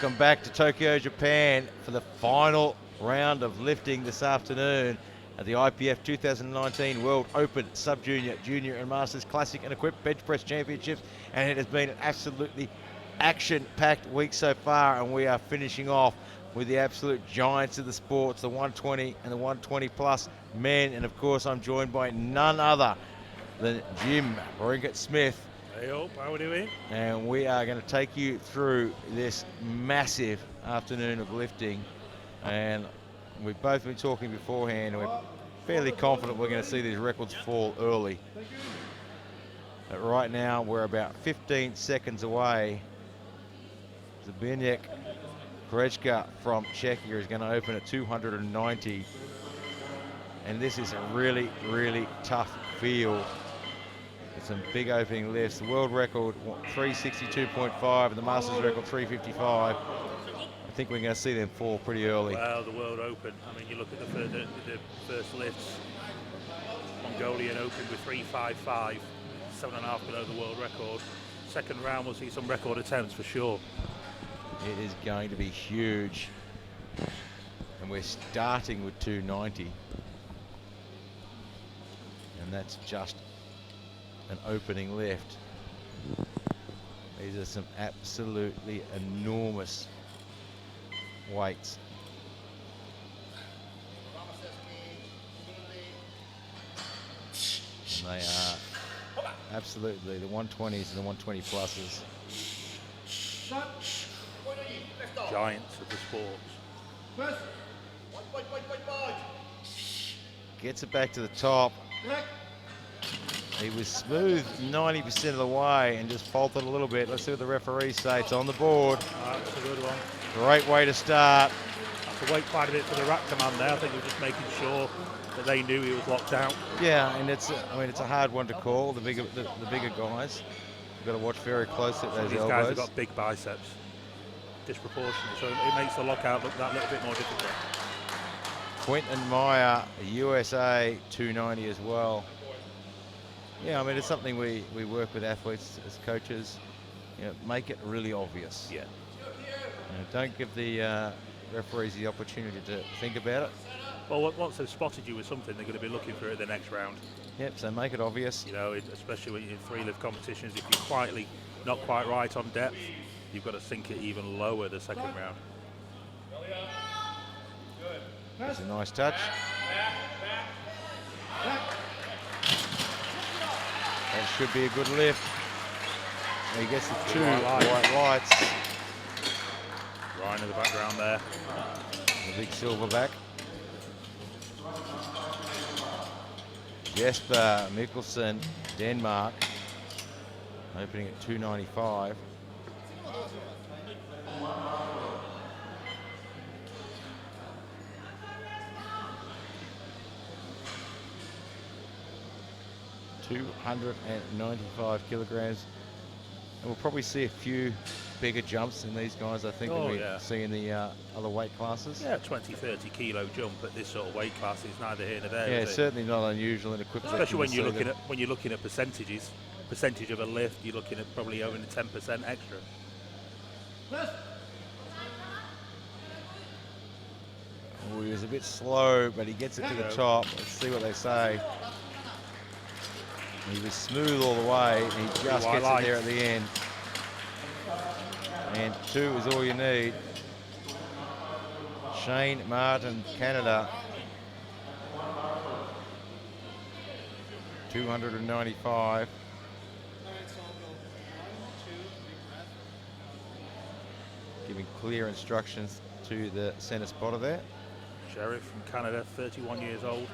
Welcome back to Tokyo, Japan for the final round of lifting this afternoon at the IPF 2019 World Open Sub-Junior, Junior and Masters Classic and Equipped Bench Press Championships, and it has been an absolutely action-packed week so far, and we are finishing off with the absolute giants of the sports, the 120 and the 120 plus men, and of course I'm joined by none other than Jim Brinkett-Smith. Hey up, how are we doing? And we are going to take you through this massive afternoon of lifting, and we've both been talking beforehand, and we're fairly confident we're going to see these records fall early. But right now we're about 15 seconds away. Zbigniew Grechka from Czechia is going to open at 290, and this is a really, really tough field. Some big opening lifts. The world record 362.5 and the Masters record 355. I think we're going to see them fall pretty early. Well, the World Open, I mean, you look at the first lifts. Mongolian opened with 355, 7.5 below the world record. Second round, we'll see some record attempts for sure. It is going to be huge. And we're starting with 290. And that's just an opening lift. These are some absolutely enormous weights. And they are absolutely the 120s and the 120 pluses. Giants of the sports. Gets it back to the top. He was smooth 90% of the way and just faltered a little bit. Let's see what the referees say. It's on the board. That's a good one. Great way to start. That's to wait quite a bit for the rack command there. I think he was just making sure that they knew he was locked out. Yeah, and it's a hard one to call. The bigger guys, you've got to watch very closely at those These elbows. guys have got big biceps, disproportionate, so it makes the lockout look that little bit more difficult. Quentin Meyer, USA 290 as well. Yeah, I mean, it's something we work with athletes as coaches. You know, make it really obvious. Yeah. You know, don't give the referees the opportunity to think about it. Well, once they've spotted you with something, they're going to be looking for it the next round. Yep, so make it obvious. You know, especially when you're in free lift competitions, if you're not quite right on depth, you've got to sink it even lower the second round. That's a nice touch. That should be a good lift. He gets the two white lights. Ryan in the background there. The big silverback. Jesper Mikkelsen, Denmark, opening at 295. $295 kilograms, and we'll probably see a few bigger jumps in these guys, I think, than we see in the other weight classes. Yeah, 20-30 kilo jump at this sort of weight class is neither here nor there. Yeah, certainly not unusual in equipped. Especially when you're looking at percentage of a lift, you're looking at probably only 10% extra. Oh, he was a bit slow, but he gets it to the top. Let's see what they say. He was smooth all the way, and he just gets it there at the end. And 2 is all you need. Shane Martin, Canada. 295. Giving clear instructions to the center spotter there. Sheriff from Canada, 31 years old.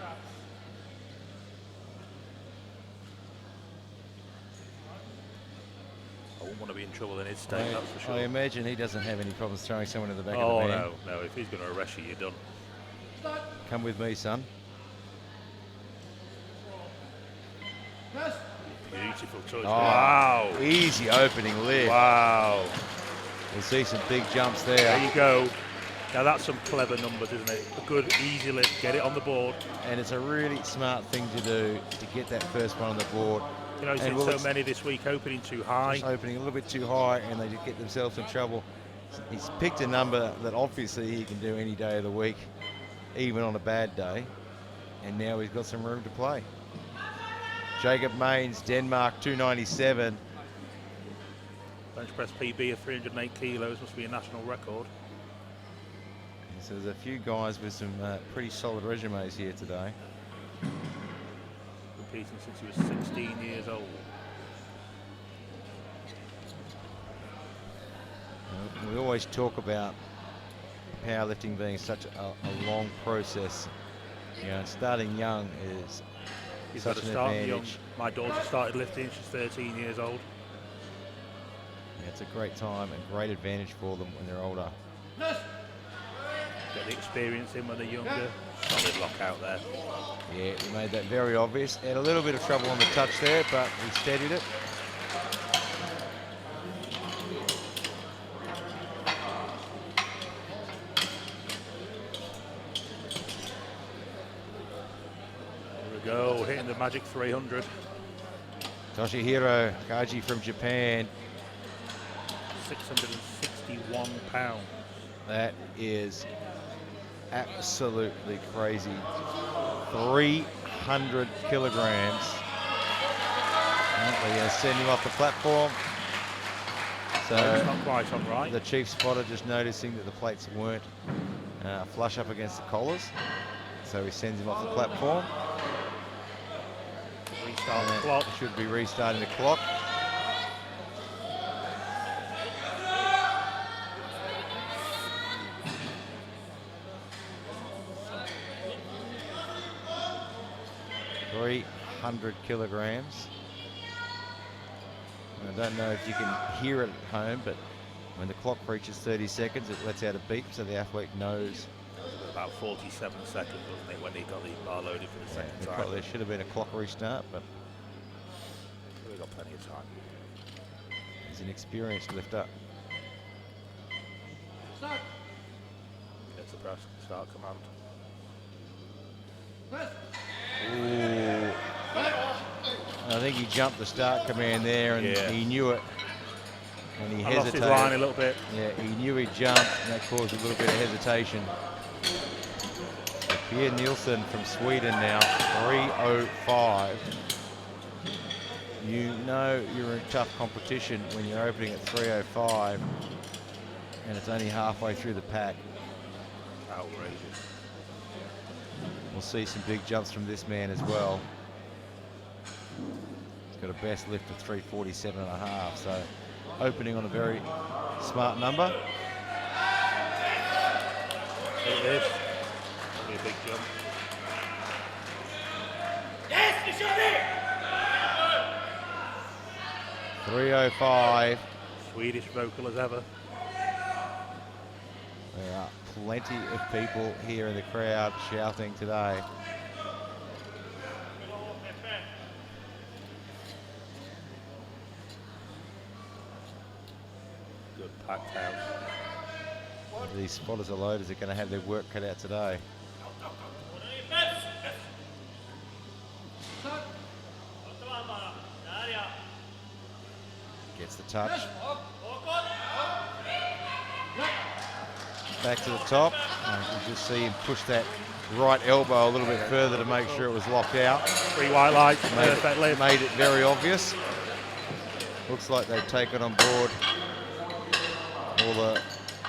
I wouldn't want to be in trouble in his state, that's for sure. I imagine he doesn't have any problems throwing someone in the back of the van. Oh, no, if he's going to arrest you, you're done. Come with me, son. Beautiful touch. Oh, wow. Easy opening lift. Wow. We'll see some big jumps there. There you go. Now that's some clever numbers, isn't it? A good, easy lift, get it on the board. And it's a really smart thing to do to get that first one on the board. You know, you've seen so many this week opening too high. Just opening a little bit too high, and they just get themselves in trouble. He's picked a number that obviously he can do any day of the week, even on a bad day. And now he's got some room to play. Jacob Maines, Denmark, 297. Bench press PB of 308 kilos, must be a national record. So there's a few guys with some pretty solid resumes here today. Competing since he was 16 years old. We always talk about powerlifting being such a long process. You know, and starting young is You've such got to an start advantage. young. My daughter started lifting, she's 13 years old. Yeah, it's a great time and great advantage for them when they're older. Get the experience in when they're younger. Solid lockout there. Yeah, he made that very obvious. Had a little bit of trouble on the touch there, but he steadied it. Go, hitting the magic 300. Toshihiro Kaji from Japan. 661 pounds. That is absolutely crazy. 300 kilograms. And they're going to send him off the platform. So it's not quite on right. The chief spotter just noticing that the plates weren't flush up against the collars. So he sends him off the platform. Restart the clock. Should be restarting the clock. $300 kilograms. I don't know if you can hear it at home, but when the clock reaches 30 seconds, it lets out a beep so the athlete knows. About 47 seconds, wasn't it, when he got the bar loaded for the second time? There should have been a clock restart, but we've got plenty of time. He's an experienced lifter. Start. Gets the press, start command. Ooh. I think he jumped the start command there, and he knew it. And he hesitated. Lost his line a little bit. Yeah, he knew he jumped, and that caused a little bit of hesitation. Pierre Nielsen from Sweden now, 305. You know you're in tough competition when you're opening at 305, and it's only halfway through the pack. Outrageous. We'll see some big jumps from this man as well. He's got a best lift of 347 and a half, so opening on a very smart number. It is. That'll be a big jump. Yes, 305. Swedish vocal as ever. There are plenty of people here in the crowd shouting today. Good packed house. These spotters and loaders are going to have their work cut out today. Gets the touch. Back to the top. You just see him push that right elbow a little bit further to make sure it was locked out. 3 white lights, perfect lift. Made it very obvious. Looks like they've taken on board all the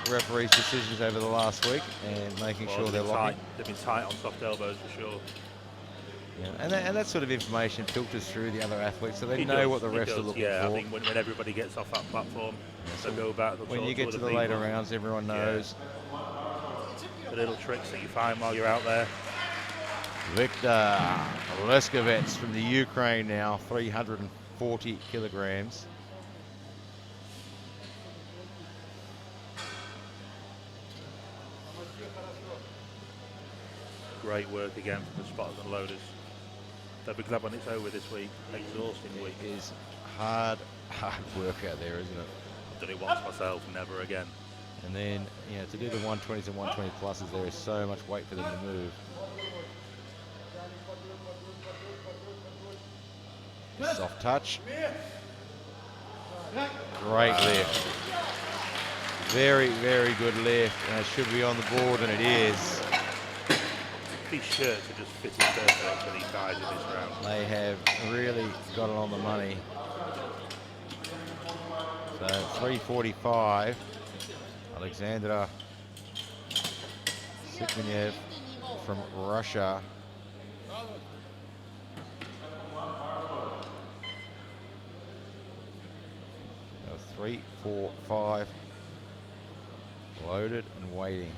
referees' decisions over the last week and making sure they're locking. They've been tight on soft elbows for sure. Yeah, and that sort of information filters through the other athletes, so they know what the refs are looking for. I think when everybody gets off that platform, they'll go back. When you get to the later rounds, everyone knows. The little tricks that you find while you're out there. Viktor Leskovets from the Ukraine now, 340 kilograms. Great work again from the spotters and loaders. They'll be glad when it's over this week. Exhausting week. It is hard work out there, isn't it? I've done it once myself, never again. And then, you know, to do the 120s and 120 pluses, there is so much weight for them to move. Soft touch. Great lift. Very, very good lift, and it should be on the board, and it is. These shirts are just fitted perfect for these guys in this round. They have really got it on the money. So 345. Alexandra Sikmanev from Russia. 345. Loaded and waiting.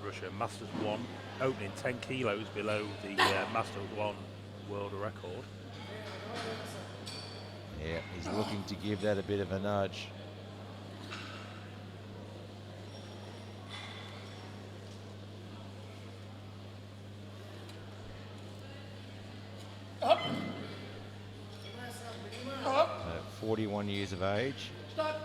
Russia Masters 1, opening 10 kilos below the Masters 1 world record. Yeah, he's looking to give that a bit of a nudge. Up. 41 years of age. Stop.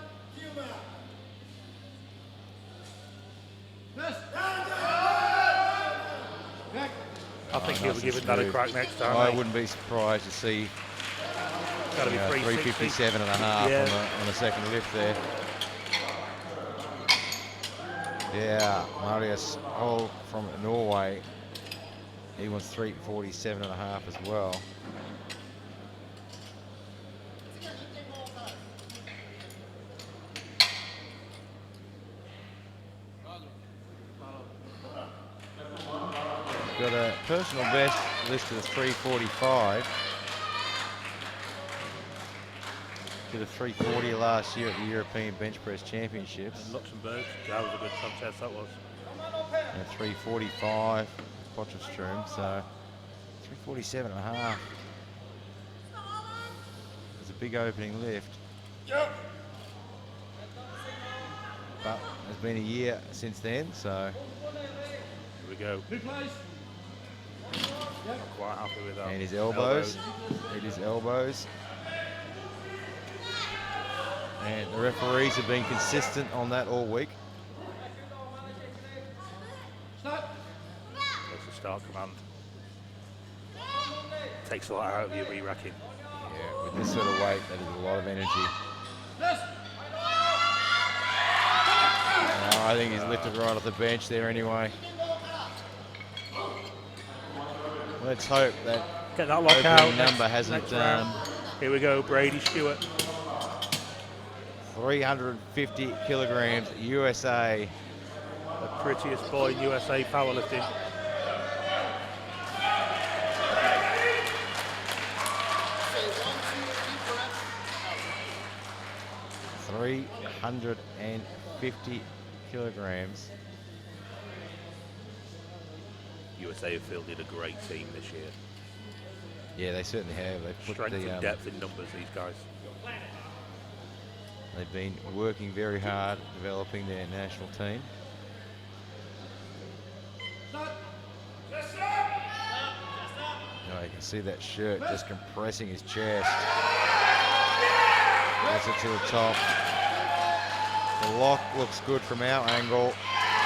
I think he'll be giving that a crack next time. I wouldn't be surprised to see Gotta be 357 and a half on the second lift there. Yeah, Marius Hall from Norway. He wants 347 and a half as well. Got a personal best listed as 345. Did a 340 last year at the European Bench Press Championships. And Luxembourg, that was a good contest, that was. And 345, Potchefstroom, so 347 and a half. It's a big opening lift. But it's been a year since then, so. Here we go. Quite happy with that. And his elbows. Hit his elbows. And the referees have been consistent on that all week. There's the start command. Takes a lot out of you re-racking. Yeah, with this sort of weight, that is a lot of energy. I think he's lifted right off the bench there anyway. Let's hope that get that lockout number hasn't. Here we go, Brady Stewart. 350 kilograms, USA. The prettiest boy in USA powerlifting. $350 kilograms. USA have fielded a great team this year. Yeah, they certainly have. They've put strength and depth in numbers, these guys. They've been working very hard developing their national team. You can see that shirt just compressing his chest. Gets it to the top. The lock looks good from our angle,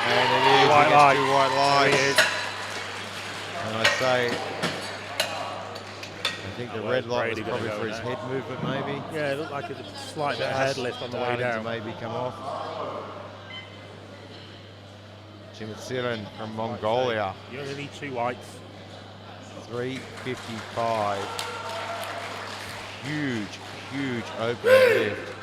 and it is. He gets two white lights. And I say, I think the red light was probably for his head movement, maybe. Yeah, it looked like a slight bit of head lift on the way down. To maybe come off. Chimitsiran from Mongolia. You only need two whites. 355. Huge, huge opening lift.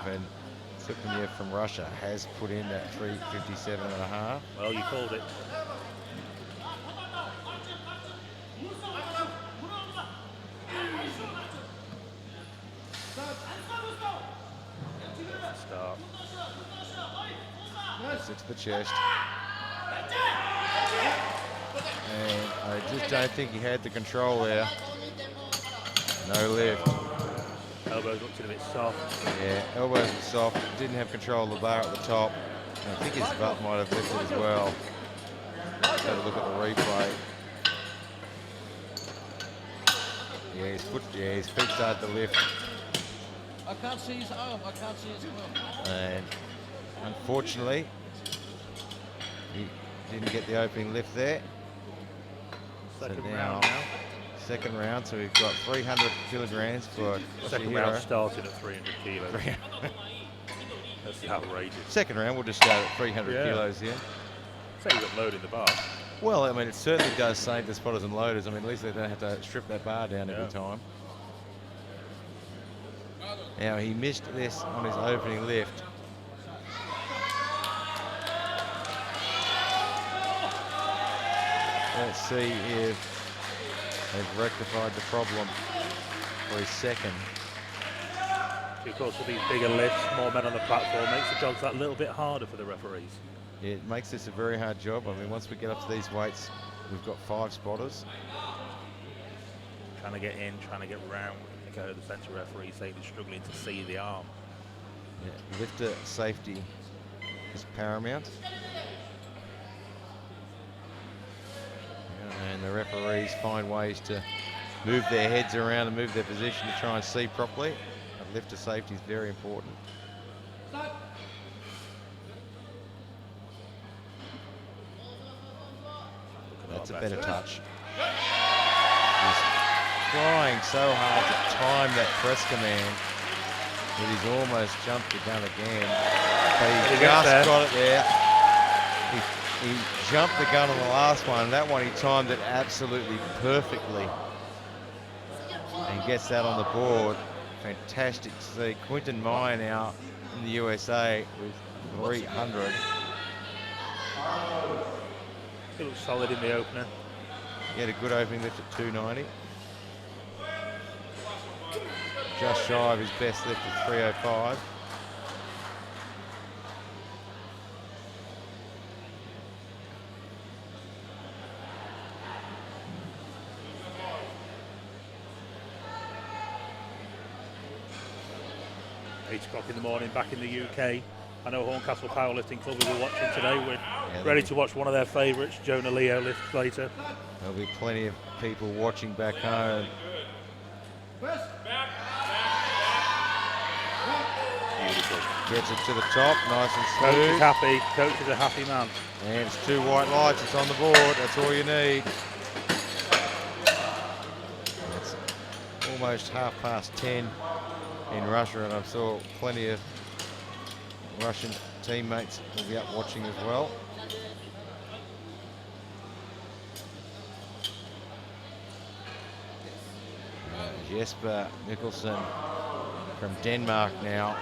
And Sikmanev from Russia has put in that 357 and a half. Well, you called it. Start. Gets it to the chest. And I just don't think he had the control there. No lift. Elbows looked a bit soft. Yeah, elbows were soft. Didn't have control of the bar at the top. And I think his butt might have lifted as well. Let's have a look at the replay. Yeah, his feet started to lift. I can't see his arm. I can't see his arm. And unfortunately, he didn't get the opening lift there. Second So round now. Second round, so we've got 300 kilograms for Second round started at 300 kilos. That's outrageous. Second round, we'll just start at 300 kilos here. Say you've got load in the bar. Well, I mean, it certainly does save the spotters and loaders. I mean, at least they don't have to strip that bar down every time. Now, he missed this on his opening lift. Let's see if they've rectified the problem for his second. Of course, with these bigger lifts, more men on the platform, makes the jobs that little bit harder for the referees. Yeah, it makes this a very hard job. I mean, once we get up to these weights, we've got 5 spotters. Trying to get in, trying to get round. I think I heard the centre referee say they're struggling to see the arm. Yeah, lifter safety is paramount. And the referees find ways to move their heads around and move their position to try and see properly. But lifter safety is very important. That's a better touch. He's trying so hard to time that press command that he's almost jumped the gun again. But he just got it there. He jumped the gun on the last one. That one he timed it absolutely perfectly. And gets that on the board. Fantastic to see. Quinton Meyer now in the USA with 300. He looks solid in the opener. He had a good opening lift at 290. Just shy of his best lift at 305. .00 in the morning back in the UK. I know Horncastle Powerlifting Club we were watching today. We're ready to watch one of their favourites, Jonah Leo, lift later. There'll be plenty of people watching back home. Beautiful. Gets it to the top, nice and Coach smooth. is happy. Coach is a happy man. And it's 2 white lights. It's on the board. That's all you need. It's almost 10:30 in Russia, and I saw plenty of Russian teammates will be up watching as well. Jesper Mikkelsen from Denmark now,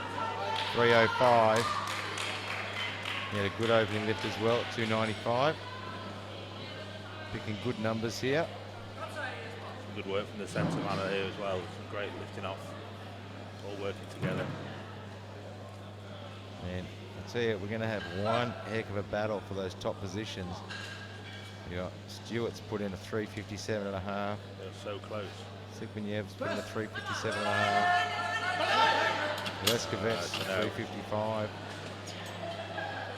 305. He had a good opening lift as well at 295. Picking good numbers here. Good work from the centre man here as well. Some great lifting off. All working together. And I tell you, we're going to have one heck of a battle for those top positions. You got Stewart's put in a 357 and a half. They're so close. Sikmanyev's put in a 357 and a half. Leskovets 355.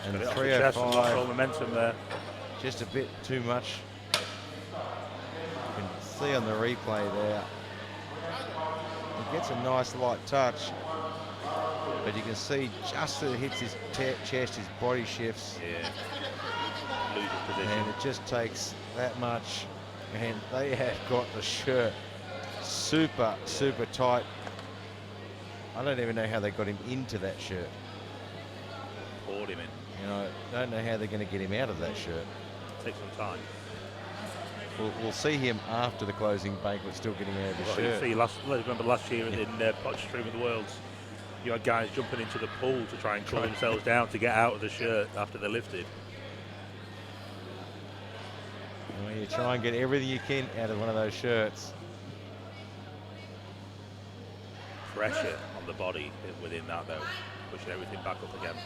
And the 305. Momentum there. Just a bit too much. You can see on the replay there. He gets a nice light touch. But you can see just as it hits his chest, his body shifts. Yeah. Loses position. And it just takes that much. And they have got the shirt super, super tight. I don't even know how they got him into that shirt. Poured him in. You know, don't know how they're going to get him out of that shirt. Takes some time. We'll see him after the closing banquet still getting out of his shirt. Remember last year in Potchstream of the Worlds, you had guys jumping into the pool to try and cool themselves down to get out of the shirt after they're lifted. Well, you try and get everything you can out of one of those shirts. Pressure on the body within that though, pushing everything back up again.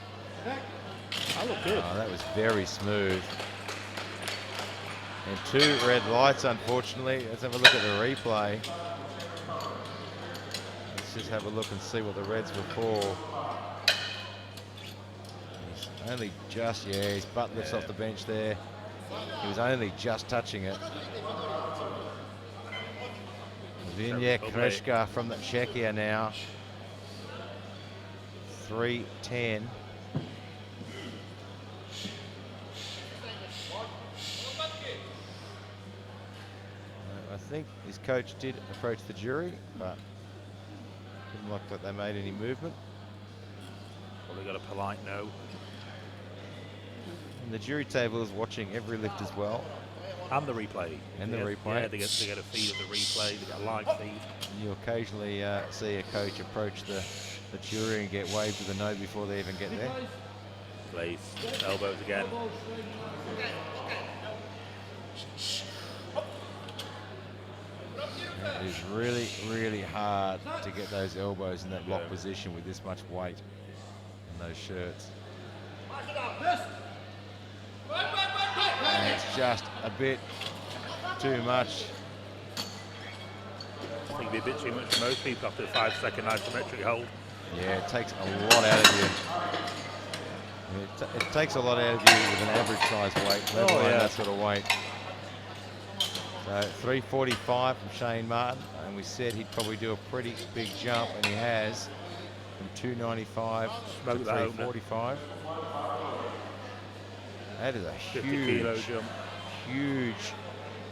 That looked good. Oh, that was very smooth. And 2 red lights, unfortunately. Let's have a look at the replay. Let's just have a look and see what the reds were for. He's only just, his butt lifts off the bench there. He was only just touching it. Vinya Kreshka from the Czechia now. 310. I think his coach did approach the jury, but didn't look like they made any movement. Well, they got a polite no. And the jury table is watching every lift as well. And the replay. And the replay. Yeah, they get a feed of the replay. They get a live feed. And you occasionally see a coach approach the jury and get waved with a no before they even get there. Plays elbows again. It is really, really hard to get those elbows in that lock position with this much weight in those shirts. And it's just a bit too much. I think it'd be a bit too much for most people after a 5-second isometric hold. Yeah, it takes a lot out of you. It takes a lot out of you with an average size weight, let alone that sort of weight. So 345 from Shane Martin, and we said he'd probably do a pretty big jump, and he has, from 295 to 345. That is a huge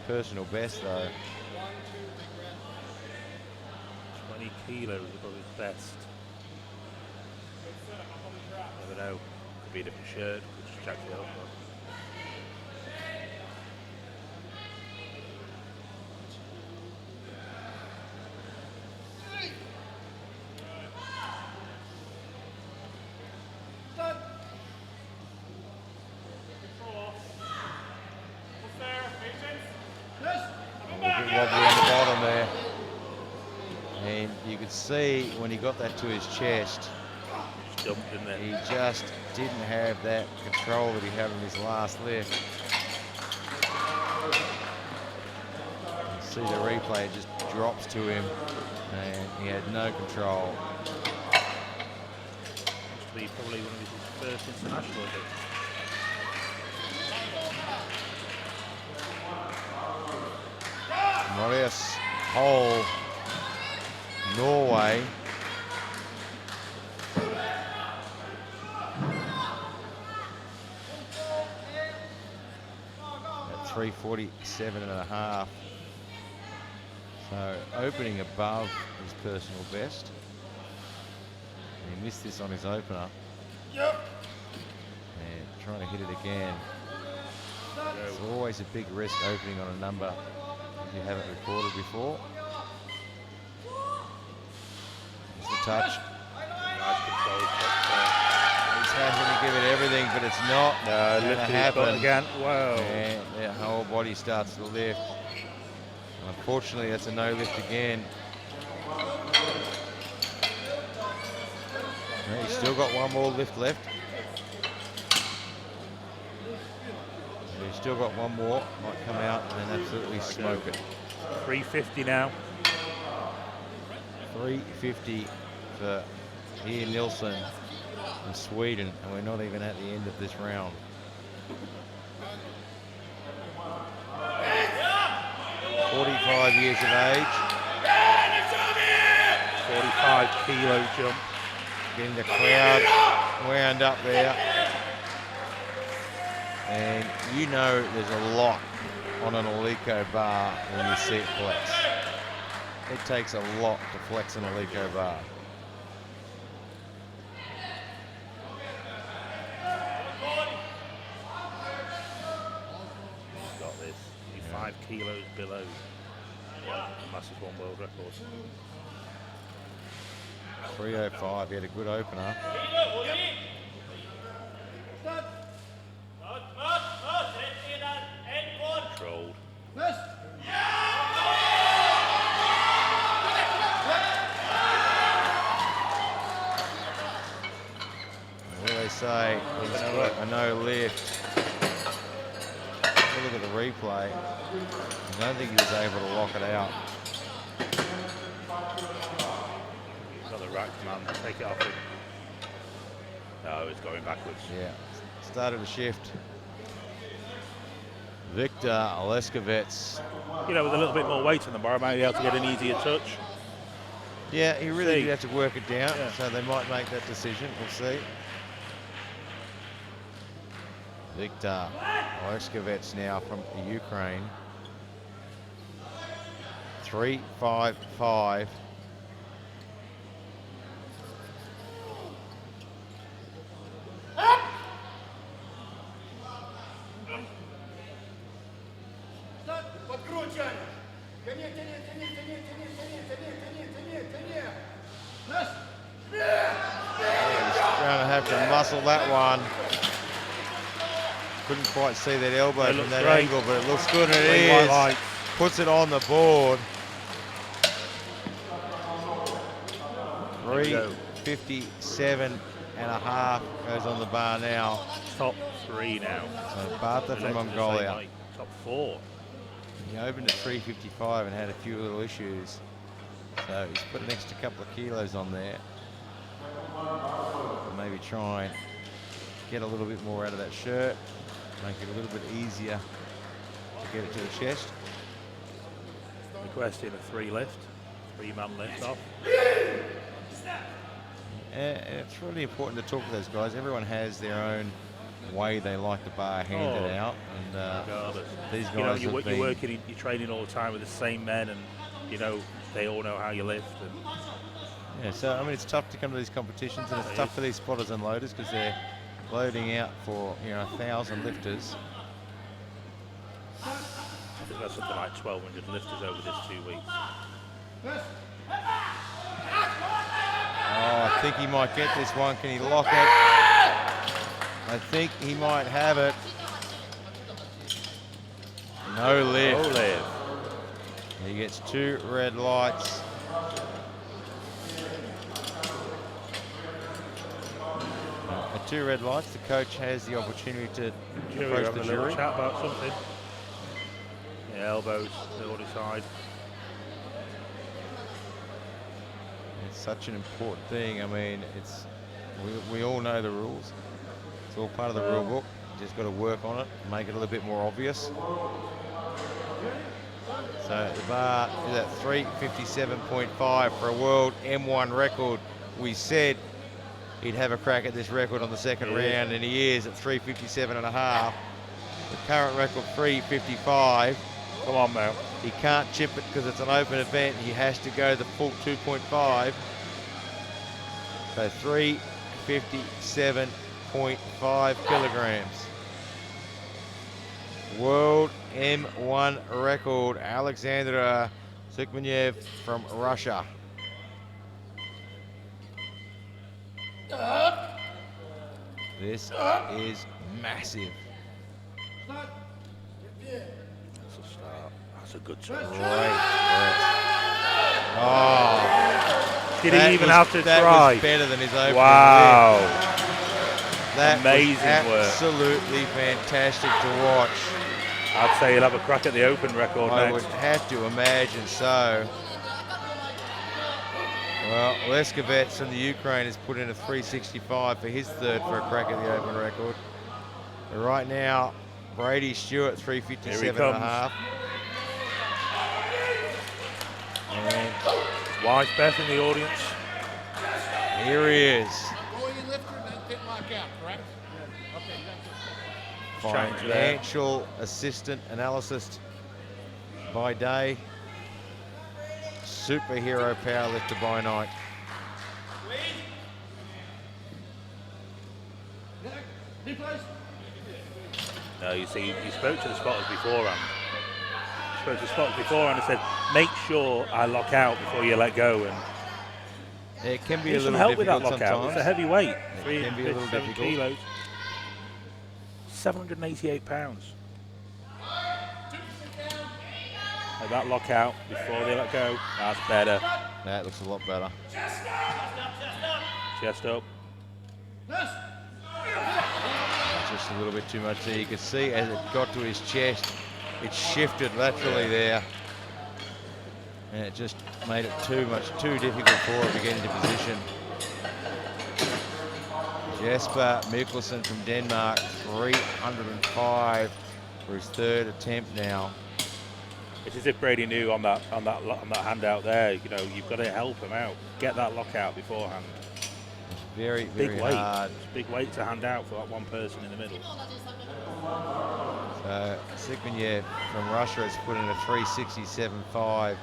personal best, though. 20 kilos above his best. Never know. Could be a different shirt. Could just check the elbow. Wobbly on the bottom there, and you could see when he got that to his chest, he just didn't have that control that he had in his last lift. You see the replay, it just drops to him, and he had no control. Must be probably one of his first international events. Marius Hole, Norway. At 347.5. So opening above his personal best. And he missed this on his opener. And trying to hit it again. It's always a big risk opening on a number you haven't recorded before. There's the touch. Nice control. He's having to give it everything, but it's not going to happen. Again. Wow. And their whole body starts to lift. And unfortunately, that's a no lift again. And he's still got one more lift left. He's still got one more, might come out and absolutely smoke it. 350 now. 350 for Ian Nilsson from Sweden, and we're not even at the end of this round. 45 years of age. 45 kilo jump. Getting the crowd wound up there. And you know there's a lot on an Alico bar when you see it flex. It takes a lot to flex an Alico bar. Got this. 5 kilos below the massive one world record. 305, he had a good opener. Controlled. What do they say? He's got a no lift. Look at the replay. I don't think he was able to lock it out. Got the rack man, take it off him. No, it's going backwards. Yeah, started to shift. Victor Leskovets. You know, with a little bit more weight on the bar, might be able to get an easier touch. Yeah, he really did have to work it down, so they might make that decision. We'll see. Victor Leskovets now from Ukraine. 3.55. Going to have to muscle that one. Couldn't quite see that elbow from that angle, but it looks good, and it is. Puts it on the board. 3.57.5 goes on the bar now. Top 3 now. So Bartha from Mongolia. Top 4. He opened at 3.55 and had a few little issues. So he's put an extra couple of kilos on there. Maybe try and get a little bit more out of that shirt. Make it a little bit easier to get it to the chest. Requesting a 3 lift, 3-man lift off. And it's really important to talk to those guys. Everyone has their own way they like the bar handed out, and these guys, you're working, you're training all the time with the same men, and they all know how you lift. And yeah, so I mean, it's tough to come to these competitions, and it's tough for these spotters and loaders because they're loading out for 1,000 lifters. I think that's something like 1,200 lifters over this 2 weeks. Oh, I think he might get this one. Can he lock it? I think he might have it. No lift. No lift. He gets 2 red lights. At 2 red lights, the coach has the opportunity to approach the jury. Chat about something. Yeah, elbows, they'll decide. It's such an important thing. I mean, we all know the rules. It's all part of the rule book. You just got to work on it, make it a little bit more obvious. So the bar is at 3.57.5 for a world M1 record. We said he'd have a crack at this record on the second round, and he is at 3.57.5. The current record 3.55. Come on, Mel. He can't chip it because it's an open event. He has to go the full 2.5. So 357.5 kilograms. World M1 record, Alexander Sukmanev from Russia. This is massive. That's a good start. Great. Oh. Didn't even have to that try. Was better than his opening. Wow. Lift. That amazing was absolutely fantastic to watch. I'd say he'll have a crack at the open record I next. would have to imagine so. Well, Leskavets from the Ukraine has put in a 3.65 for his third for a crack at the open record. But right now, Brady Stewart 3.57.5. And Wife Beth in the audience. here he is. Financial assistant analysis by day, superhero powerlifter by night. No, you see, he spoke to the spotters beforehand. He spoke to the spotters beforehand and said, make sure I lock out before you let go. And it can be a little help with that difficult lockout. sometimes. It's a heavy weight. It can be a little 7 difficult. kilos. 788 pounds. Let that lockout before they let go. That's better. That looks a lot better. Chest up. Just a little bit too much there. You can see as it got to his chest, it shifted laterally there. And it just made it too difficult for him to get into position. Jesper Mikkelsen from Denmark, 305 for his third attempt now. It's as if Brady knew on that handout there. You've got to help him out. Get that lockout beforehand. It's very, very big weight. hard. It's a big weight to hand out for that one person in the middle. So Sukmanev from Russia has put in a 3.67.5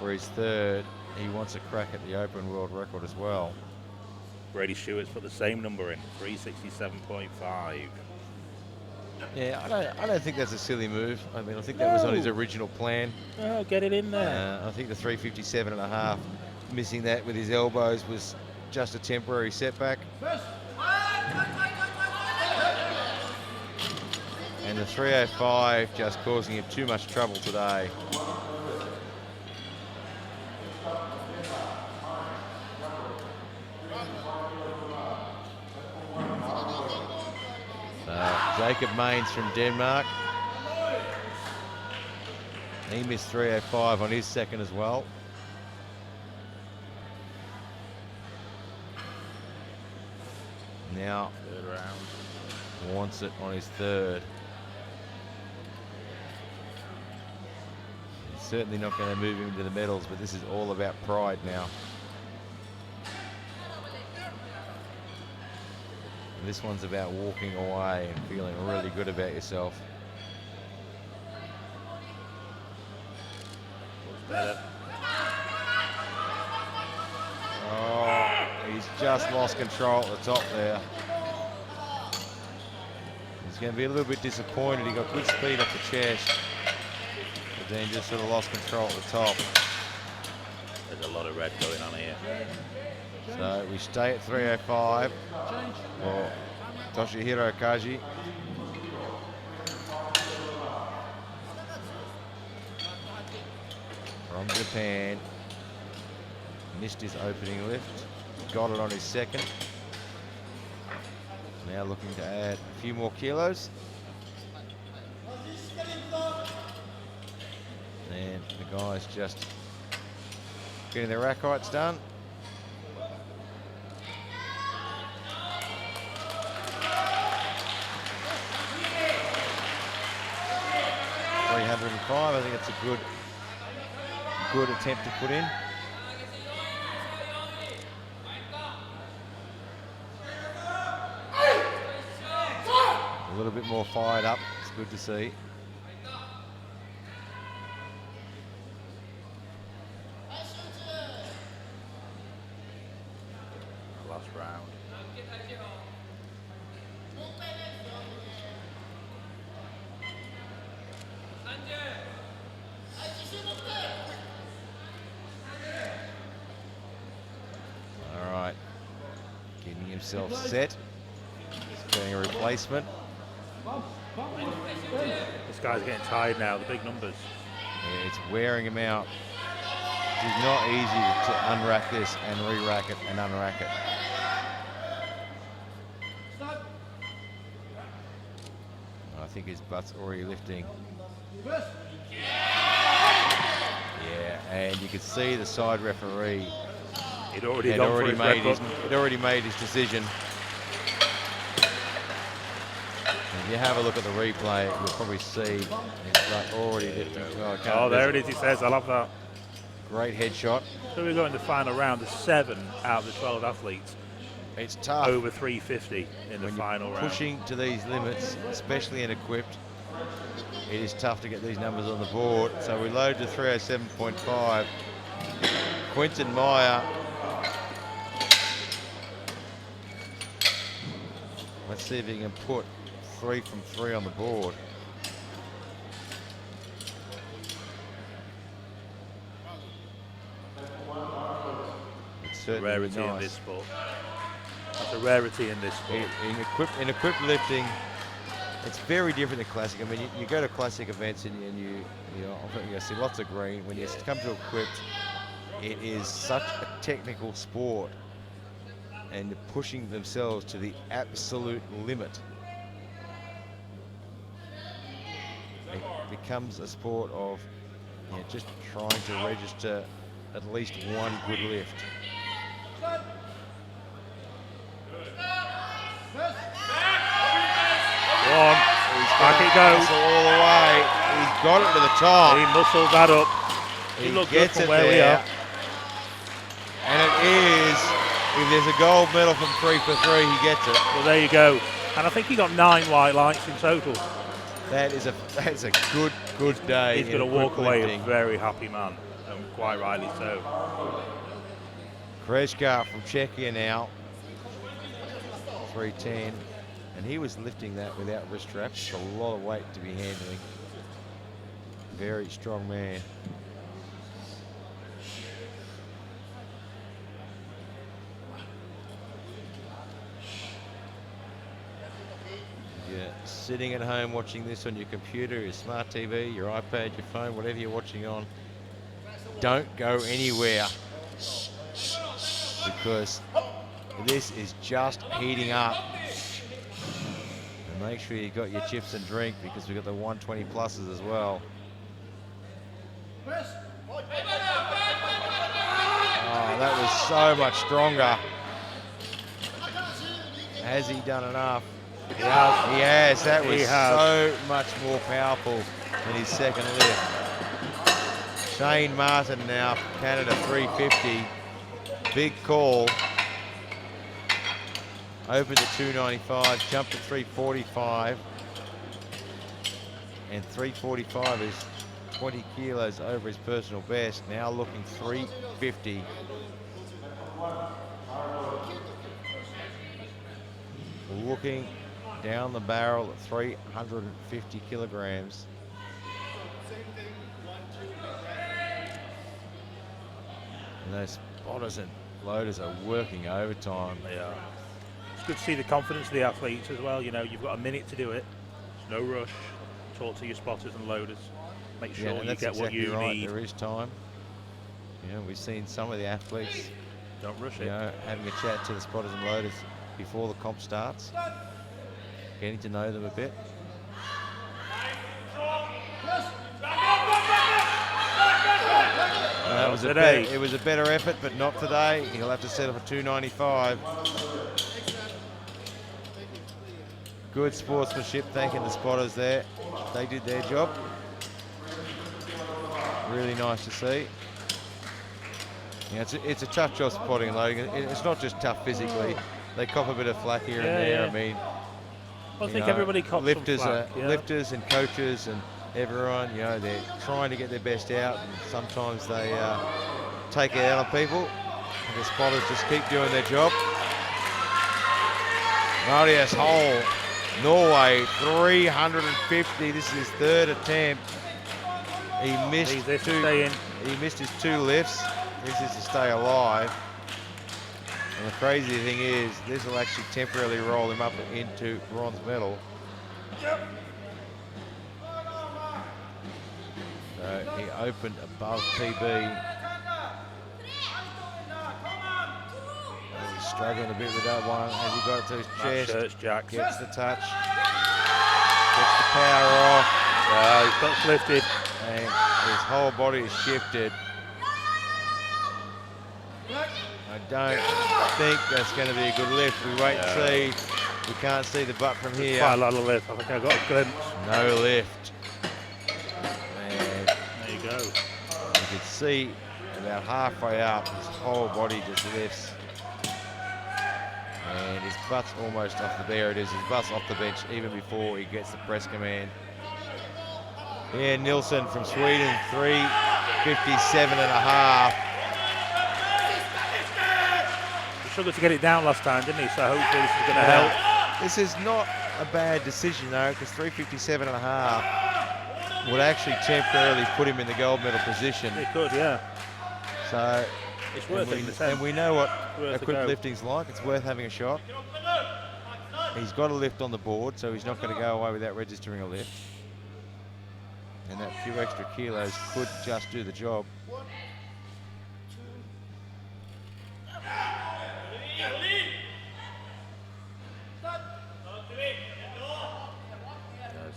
for his third. He wants a crack at the open world record as well. Brady Stewart's put the same number in, 367.5. Yeah, I don't think that's a silly move. I mean, I think that was on his original plan. Oh, get it in there. I think the 357.5, missing that with his elbows was just a temporary setback. And the 305 just causing him too much trouble today. Jacob Maines from Denmark. He missed 305 on his second as well. Now, Third round. wants it on his third. He's certainly not going to move him to the medals, but this is all about pride now. And this one's about walking away and feeling really good about yourself. Looks better. Oh, he's just lost control at the top there. He's going to be a little bit disappointed. He got good speed off the chest, but then just sort of lost control at the top. There's a lot of red going on here. So we stay at 305 for Toshihiro Kaji. From Japan. Missed his opening lift. Got it on his second. Now looking to add a few more kilos. And the guys just getting their rack heights done. I think it's a good attempt to put in. A little bit more fired up. It's good to see. Last round. All right, getting himself set. He's getting a replacement. This guy's getting tired now, the big numbers. Yeah, it's wearing him out. It's not easy to unrack this and re-rack it and unrack it. I think his butt's already lifting. Yeah, and you could see the side referee He'd already had gone for already his made record. he'd already made his decision. If you have a look at the replay, you'll probably see his butt already lifting. Oh, there it is, he says. I love that. Great headshot. So we go in the final round. There's 7 out of the 12 athletes It's tough. over 350 in the when final you're round. pushing to these limits, especially in equipped, it is tough to get these numbers on the board. So we load to 307.5. Quentin Meyer. Let's see if he can put 3 from 3 on the board. It's certainly Rarity in nice. this sport. That's a rarity in this sport. In equipped lifting, it's very different than classic. I mean, you go to classic events and you see lots of green. When you come to equipped, it is such a technical sport, and they're pushing themselves to the absolute limit. It becomes a sport of just trying to register at least one good lift. One. Back it goes. Muscle all the way. He's got it to the top. He muscled that up. He He looked good gets from it where we there. are. And it is, if there's a gold medal from 3 for 3, he gets it. Well, there you go. And I think he got 9 white lights in total. That's a good day. He's going to in walk equipped away a lifting. very happy man. A and quite rightly so. Krejka from Czechia now, 310, and he was lifting that without wrist straps. It's a lot of weight to be handling. Very strong man. You're sitting at home watching this on your computer, your smart TV, your iPad, your phone, whatever you're watching on. Don't go anywhere, because this is just heating up. And make sure you got your chips and drink, because we've got the 120 pluses as well. Oh, that was so much stronger. Has he done enough? He has. He has. That was so much more powerful than his second lift. Shane Martin now, Canada 350. Big call. Opened at 295, jumped to 345. And 345 is 20 kilos over his personal best. Now looking 350. Looking down the barrel at 350 kilograms. And those spotters and loaders are working overtime. They are. It's good to see the confidence of the athletes as well. You know, you've got a minute to do it. There's no rush. Talk to your spotters and loaders. Make sure you get what you need. There is time. You know, we've seen some of the athletes, don't rush it. You know, having a chat to the spotters and loaders before the comp starts, getting to know them a bit. That was it was a better effort, but not today. He'll have to settle for 295. Good sportsmanship, thanking the spotters there. They did their job. Really nice to see. Yeah, it's a tough job spotting and loading. It's not just tough physically. They cop a bit of flack here and there. Yeah. I mean, I think everybody cops lifters some flack, lifters and coaches and everyone, you know, they're trying to get their best out, and sometimes they take it out on people. And the spotters just keep doing their job. Marius Hole, Norway, 350. This is his third attempt. He missed He missed his two lifts. This is to stay alive. And the crazy thing is, this will actually temporarily roll him up into bronze medal. So he opened above PB. He's struggling a bit with that one. Has he got it to his chest? Gets the touch. Gets the power off. He's got lifted. And his whole body is shifted. I don't think that's going to be a good lift. We wait and see. We can't see the butt from here. Quite a lot of lift. I think I got a glimpse. No lift. And there you go. You can see about halfway up, his whole body just lifts. And his butt's almost off the, there it is, his butt's off the bench even before he gets the press command. Yeah, Nilsson from Sweden, 357 and a half. He struggled to get it down last time, didn't he? So hopefully this is going to help. This is not a bad decision though, because 357 and a half would actually temporarily put him in the gold medal position. It could, yeah. So it's worth it. And we know what equipped lifting's like. It's worth having a shot. He's got a lift on the board, so he's not going to go away without registering a lift. And that few extra kilos could just do the job.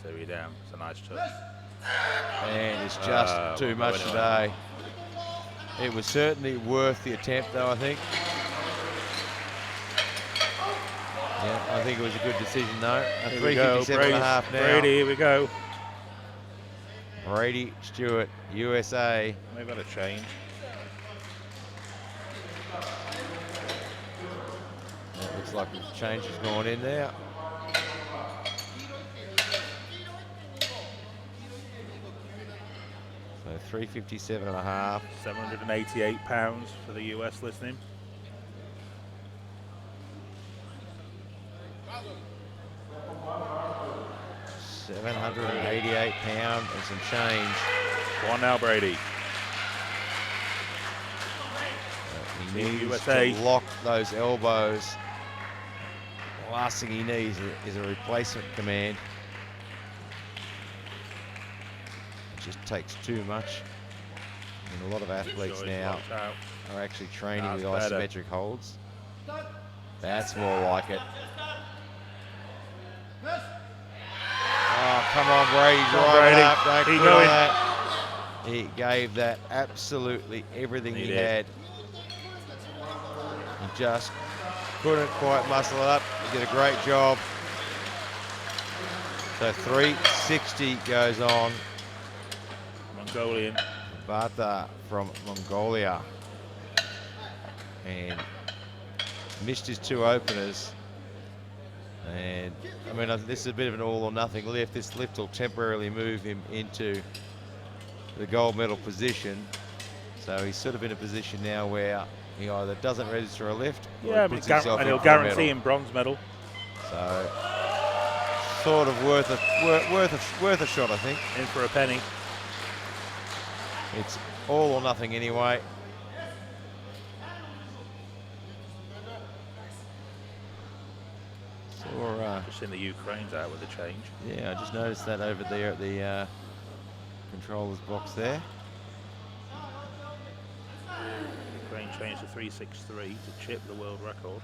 There we down. It's a nice touch. And it's just too much today. It was certainly worth the attempt, though, I think. Yeah, I think it was a good decision, though. 357 and a half now. Brady, here we go. Brady Stewart, USA. They've got a change. It looks like the change has gone in there. So 357 and a half. 788 pounds for the US listening. £788 and some change. Go on now, Brady. He needs USA. to lock those elbows. The last thing he needs is a replacement command. It just takes too much. And a lot of athletes now are actually training with isometric holds. That's more like it. Oh, come on, Brady. Drive it up. Don't Keep quit going. that. He gave that absolutely everything he had. He just couldn't quite muscle it up. He did a great job. So 360 goes on. Mongolian. Bata from Mongolia. And missed his two openers. And I mean, this is a bit of an all or nothing lift. This lift will temporarily move him into the gold medal position. So he's sort of in a position now where he either doesn't register a lift or he puts himself and in he'll for a guarantee medal. him bronze medal. So sort of worth a shot, I think. In for a penny. It's all or nothing anyway. Just seen the Ukraine's out with a change. Yeah, I just noticed that over there at the controller's box there. Ukraine changed to 363 to chip the world record.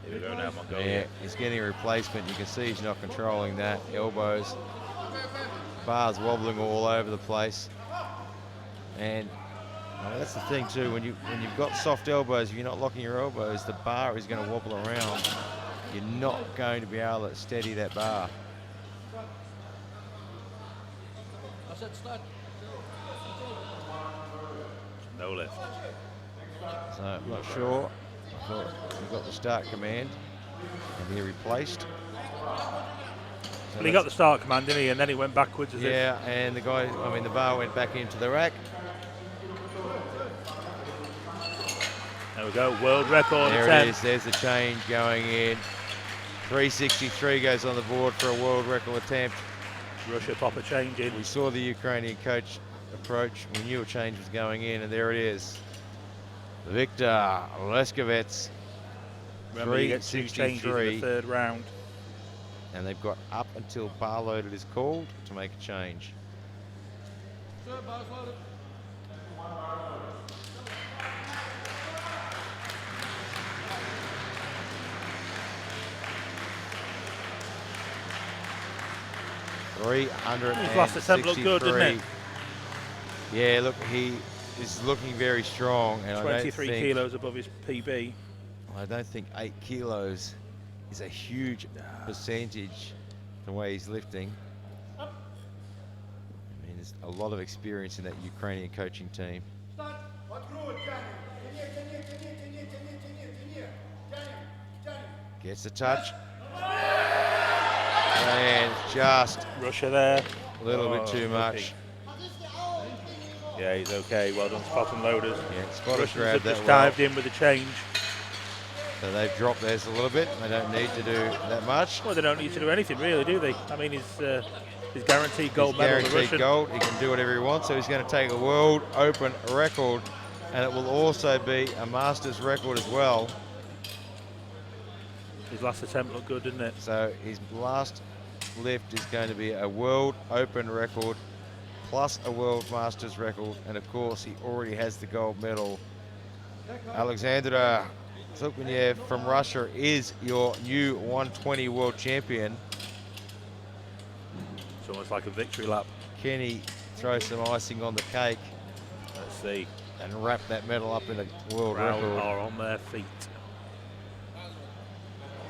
Here we go now, Mongolia. Yeah, he's getting a replacement. You can see he's not controlling that. Elbows, bars wobbling all over the place. And that's the thing too. When you've got soft elbows, if you're not locking your elbows, the bar is going to wobble around. You're not going to be able to steady that bar. No lift. So I'm not sure. I thought he got the start command and he replaced. So Well, he got the start command, didn't he? And then he went backwards. Yeah, and the bar went back into the rack. There we go, world record There attempt. it is, there's the change going in. 363 goes on the board for a world record attempt. Russia pop a change in. We saw the Ukrainian coach approach. We knew a change was going in, and there it is. Victor Leskovets, Remember, you get two changes in the 363. third round. And they've got up until bar loaded is called to make a change. His last attempt looked good, didn't it? Yeah, look, he is looking very strong, and 23 kilos above his PB. I don't think 8 kilos is a huge percentage the way he's lifting. I mean, there's a lot of experience in that Ukrainian coaching team. Gets the touch. And just Russia there. a little bit too much. Yeah, he's okay. Well done, spot and loaders. Yeah, Spotters Russians grabbed have that just well. dived in with a change. So they've dropped theirs a little bit. They don't need to do that much. Well, they don't need to do anything, really, do they? I mean, he's guaranteed gold He's medal. The guaranteed Russian. gold. He can do whatever he wants. So he's going to take a world open record, and it will also be a Masters record as well. His last attempt looked good, didn't it? So his last lift is going to be a world open record plus a world Masters record, and of course he already has the gold medal. Alexandra Tsukhaniev from Russia is your new 120 world champion. It's almost like a victory lap. Kenny throw some icing on the cake Let's see. and wrap that medal up in a world Crowd record. are on their feet.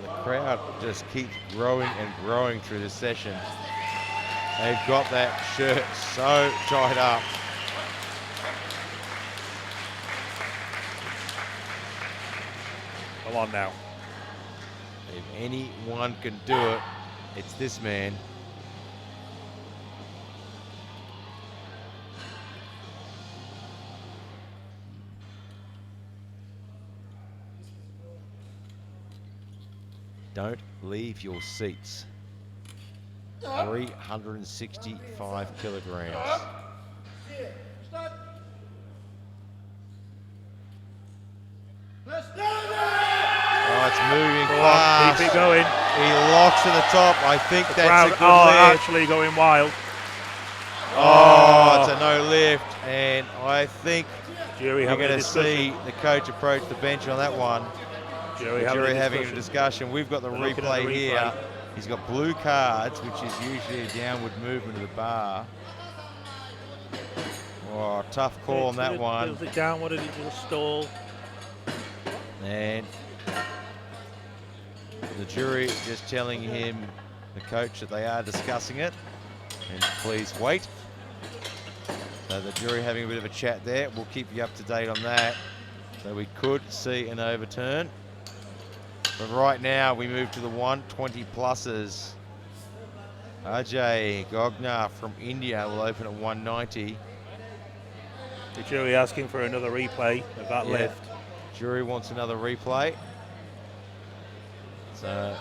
The crowd just keeps growing and growing through this session. They've got that shirt so tied up. Come on now. If anyone can do it, it's this man. Don't leave your seats. 365 kilograms. Oh, it's moving fast. Keep it going. He locks to the top. I think that's Crowd a good are lift. actually going wild. Oh, it's a no lift, and I think Jury you're having going a to see discussion. the coach approach the bench on that one. Jury The having jury a having a discussion. discussion. We've got the They're looking at replay the here. replay. He's got blue cards, which is usually a downward movement of the bar. Oh, tough call on that one. Builds it downward and it just stall. And the jury just telling him, the coach, that they are discussing it. And please wait. So the jury having a bit of a chat there. We'll keep you up to date on that. So we could see an overturn. But right now we move to the 120 pluses. Ajay Gogna from India will open at 190. The jury asking for another replay of that lift. Jury wants another replay. So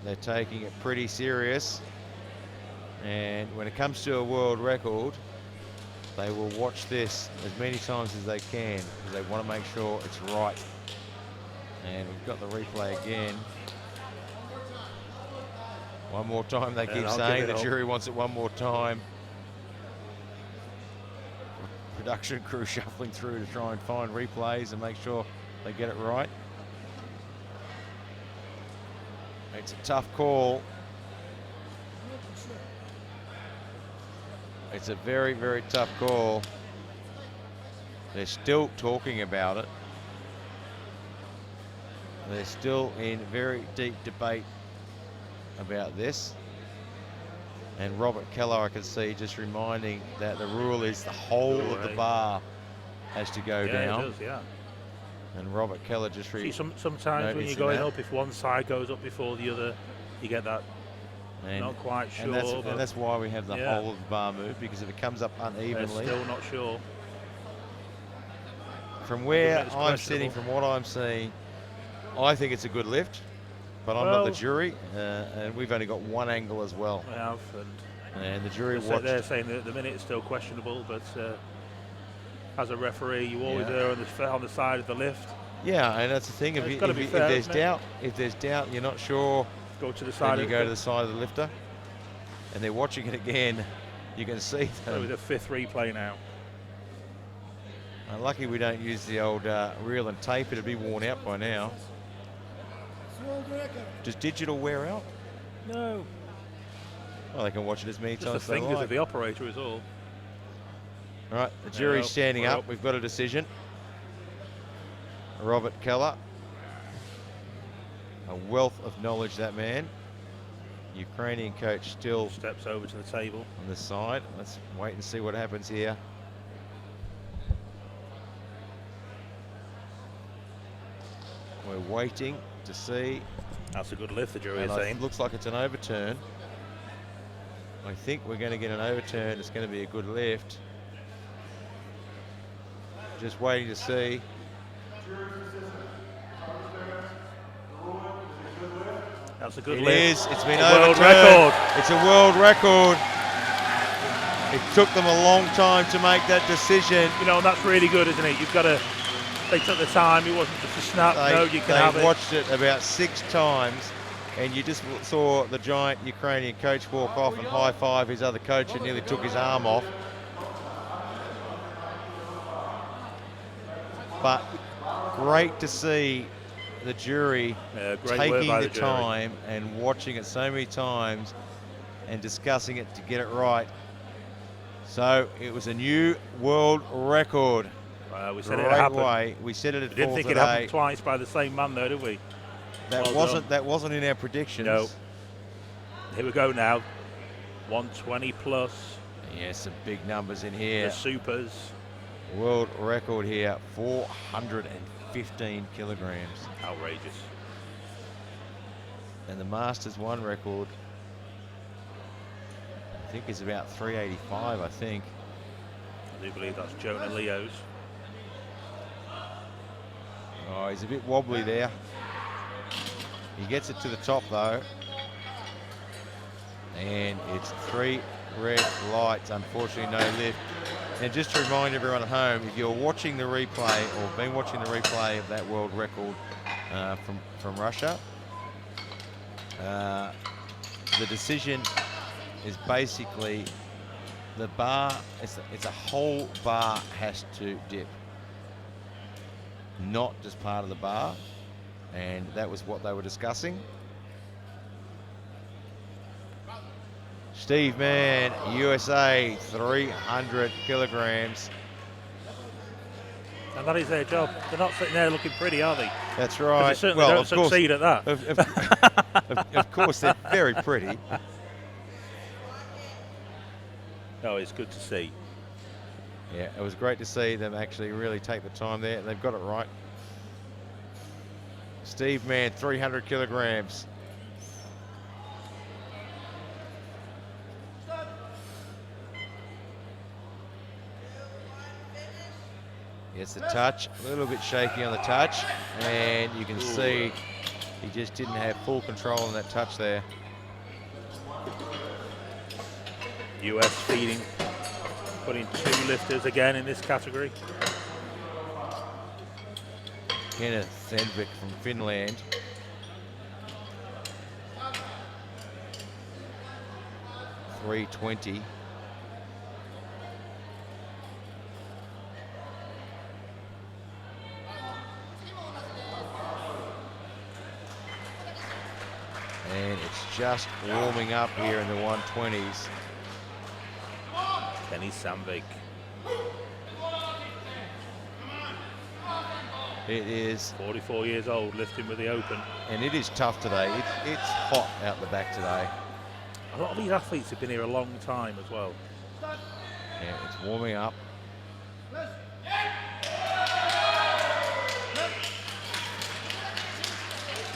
they're taking it pretty serious. And when it comes to a world record, they will watch this as many times as they can because they want to make sure it's right. And we've got the replay again. One more time, they keep saying. The jury wants it one more time. Production crew shuffling through to try and find replays and make sure they get it right. It's a tough call. It's a very, very tough call. They're still talking about it. They're still in very deep debate about this. And Robert Keller, I can see, just reminding that the rule is the whole of the bar has to go down. It does, yeah. And Robert Keller just sometimes when you're going up, if one side goes up before the other, you get that. Not quite sure. And that's why we have the whole of the bar move, because if it comes up unevenly. Still not sure. From where I'm sitting, from what I'm seeing, I think it's a good lift, but I'm not the jury, and we've only got one angle as well. We have, and the jury watched. They're saying that at the minute it's still questionable, but as a referee, you always err on the side of the lift. Yeah, and that's the thing. If there's doubt, you're not sure. Go to the side. You go to the side of the lifter, and they're watching it again. You can see them. With a fifth replay now. Lucky we don't use the old reel and tape. It'd be worn out by now. Does digital wear out? No. Well, they can watch it as many times as they like. The fingers of the operator is all. All right, the jury's standing up. We've got a decision. Robert Keller. A wealth of knowledge, that man. Ukrainian coach still steps over to the table on this side. Let's wait and see what happens here. We're waiting to see. That's a good lift, the jury is saying. It looks like it's an overturn. I think we're going to get an overturn. It's going to be a good lift. Just waiting to see. That's a good lift. It is. It's been overturned. It's a world record. It took them a long time to make that decision. You know, and that's really good, isn't it? You've got to. They took the time. It wasn't just a snap. You can have it. They watched it about 6 times, and you just saw the giant Ukrainian coach walk off and high-five his other coach and nearly took his arm off. But great to see the jury taking the time and watching it so many times and discussing it to get it right. So it was a new world record. We said it happened. We said it at 4 didn't think today. it happened twice by the same man, though, did we? That wasn't in our predictions. No. Here we go now. 120 plus. Yeah, some big numbers in here. The supers. World record here, 415 kilograms. Outrageous. And the Masters 1 record, I think, is about 385, I think. I do believe that's Jonah Leo's. Oh, he's a bit wobbly there. He gets it to the top though. And it's 3 red lights, unfortunately no lift. And just to remind everyone at home, if you're watching the replay or been watching the replay of that world record from Russia, the decision is basically the bar, it's a whole bar has to dip, not just part of the bar, and that was what they were discussing. Steve Mann, USA, 300 kilograms. And that is their job. They're not sitting there looking pretty, are they? That's right. They certainly don't succeed at that. Of course, they're very pretty. No, it's good to see. Yeah, it was great to see them actually really take the time there. They've got it right. Steve Mann, 300 kilograms. Gets the touch, a little bit shaky on the touch, and you can see he just didn't have full control on that touch there. US feeding, putting 2 lifters again in this category. Kenneth Sandvik from Finland. $320. And it's just warming up here in the 120s. Kenny Sandvik. It is 44 years old, lifting with the open. And it is tough today. It's hot out the back today. A lot of these athletes have been here a long time as well. Yeah, it's warming up.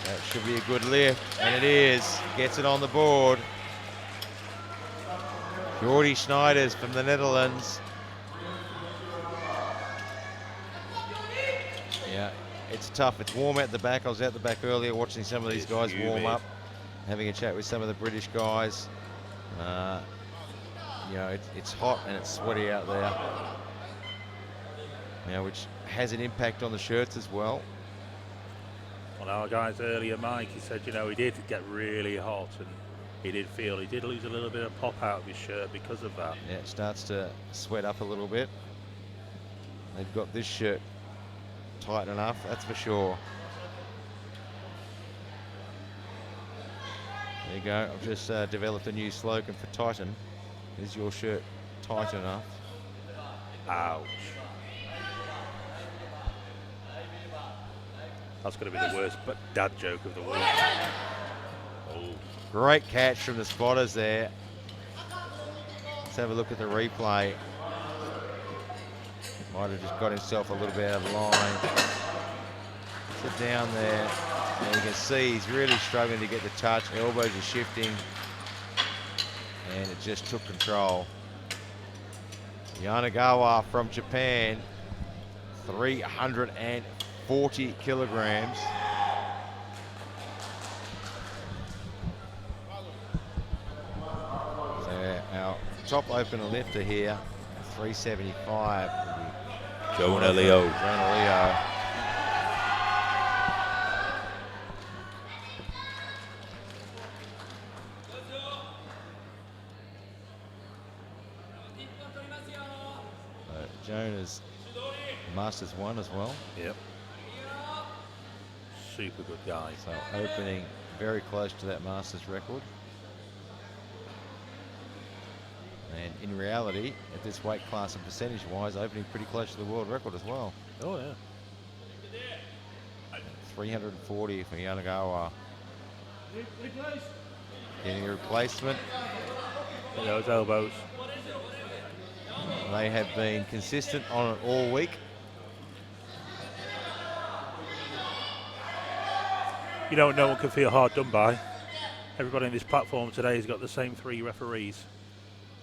That should be a good lift, and it is. Gets it on the board. Jordi Snijders from the Netherlands. Yeah, it's tough. It's warm at the back. I was out the back earlier watching some of these guys warm up, having a chat with some of the British guys. You know, it's hot and it's sweaty out there. Now, which has an impact on the shirts as well. One of our guys earlier, Mike, he said, you know, he did get really hot and he did lose a little bit of pop out of his shirt because of that. Yeah, it starts to sweat up a little bit. They've got this shirt tight enough, that's for sure. There you go. I've just developed a new slogan for Titan. Is your shirt tight enough? Ouch. That's going to be the worst but dad joke of the week. Oh. Great catch from the spotters there. Let's have a look at the replay. Might have just got himself a little bit out of line. Sit down there. And you can see he's really struggling to get the touch. Elbows are shifting. And it just took control. Yanagawa from Japan, 340 kilograms. So our top opener lifter here, 375. Jonah Leo. Jonah Leo. Jonah's Masters 1 as well. Yep. Super good guy. So opening very close to that Masters record. And in reality, at this weight class and percentage-wise, opening pretty close to the world record as well. Oh, yeah. 340 for Yanagawa. Getting a replacement. Those elbows. They have been consistent on it all week. You know, no one can feel hard done by. Everybody in this platform today has got the same 3 referees.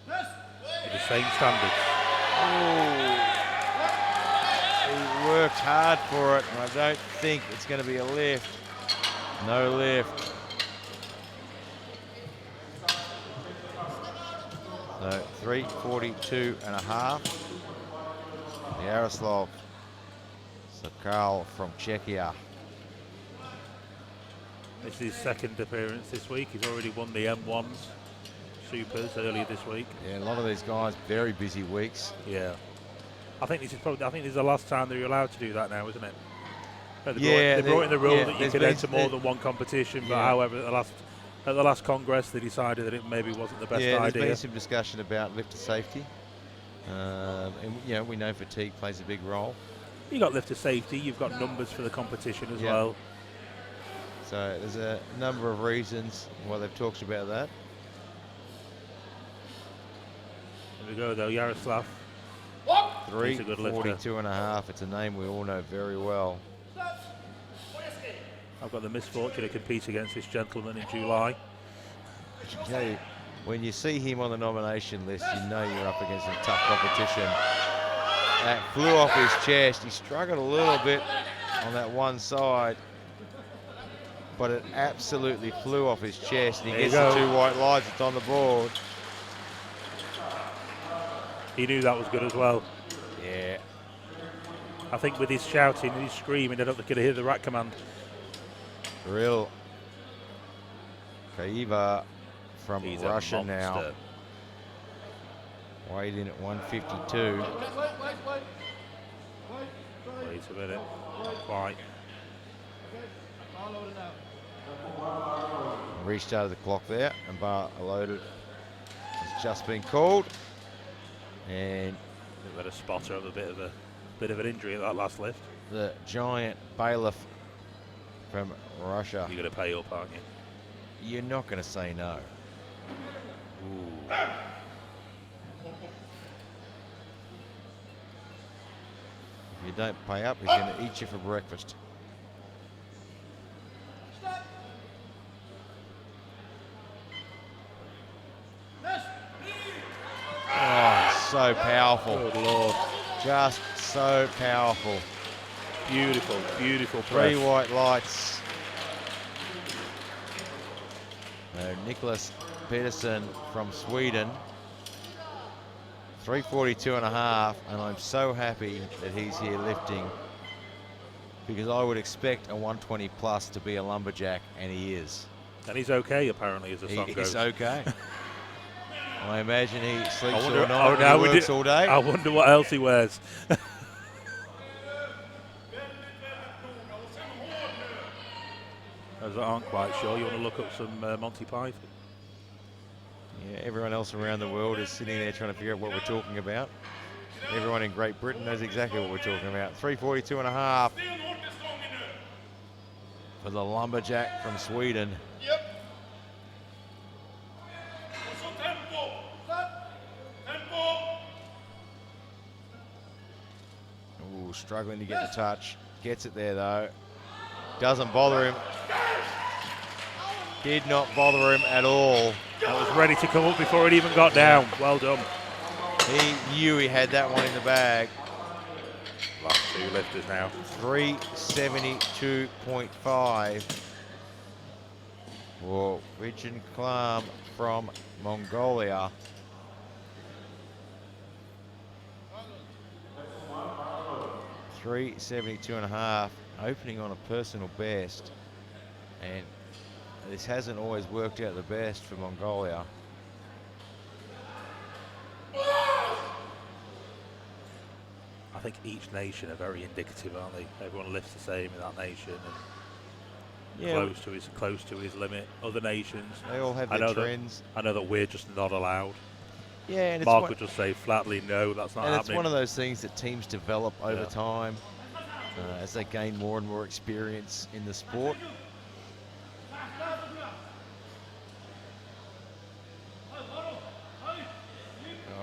With the same standards. Oh. He worked hard for it, and I don't think it's going to be a lift. No lift. So 342.5. Yaroslav Sakal from Czechia. This is his second appearance this week. He's already won the M1s Supers earlier this week. Yeah, a lot of these guys, very busy weeks. Yeah. I think this is the last time that you're allowed to do that now, isn't it? Yeah, they brought in the rule yeah, that you there's could been- enter more than one competition, but Yeah. however, at the last Congress, they decided that it maybe wasn't the best Yeah, there's idea. been some discussion about lifter safety. And you know, we know fatigue plays a big role. You got lifter safety, you've got numbers for the competition as Yeah. well. So there's a number of reasons why they've talked about that. There we go though, Yaroslav. He's a good lifter. 342.5. It's a name we all know very well. I've got the misfortune to compete against this gentleman in July. I can tell you, when you see him on the nomination list, you know you're up against some tough competition. That flew off his chest. He struggled a little bit on that one side, but it absolutely flew off his chest. And he There you gets the go. 2 white lights. It's on the board. He knew that was good as well. Yeah. I think with his shouting and his screaming, I don't think he'd hear the rat command. Real Kaiva from He's Russia a now. monster. Weighed in at 152. Wait a minute. Quite. Restarted the clock there, and bar loaded has just been called. And They've got a spotter of a bit of an injury at that last lift. the giant bailiff from Russia. You're going to pay up, aren't you? You're not going to say no. Ooh. If you don't pay up, he's going to eat you for breakfast. Oh, so powerful. Good Lord. Just so powerful. Beautiful, beautiful 3 press. white lights. Nicholas Peterson from Sweden. 342.5, and I'm so happy that he's here lifting, because I would expect a 120 plus to be a lumberjack, and he is. And he's okay, apparently, as the song He goes. is okay. I imagine he sleeps wonder- all night, now and we he works do- all day. I wonder what else he wears. As I aren't quite sure, you want to look up some Monty Python. Yeah, everyone else around the world is sitting there trying to figure out what we're talking about. Everyone in Great Britain knows exactly what we're talking about. 342.5 for the lumberjack from Sweden. Ooh, struggling to get the touch. Gets it there though. Doesn't bother him. Did not bother him at all. That was ready to come up before it even got down. Well done. He knew he had that one in the bag. Last 2 lifters now. 372.5 for Richard Klam from Mongolia. $372.5, opening on a personal best, and this hasn't always worked out the best for Mongolia. I think each nation are very indicative, aren't they? Everyone lifts the same in that nation and close to his limit. Other nations, They all have I their know that- trends. I know that we're just not allowed. Yeah, and it's Mark one, would just say flatly, no, that's not and it's happening. one of those things that teams develop over Yeah. time as they gain more and more experience in the sport.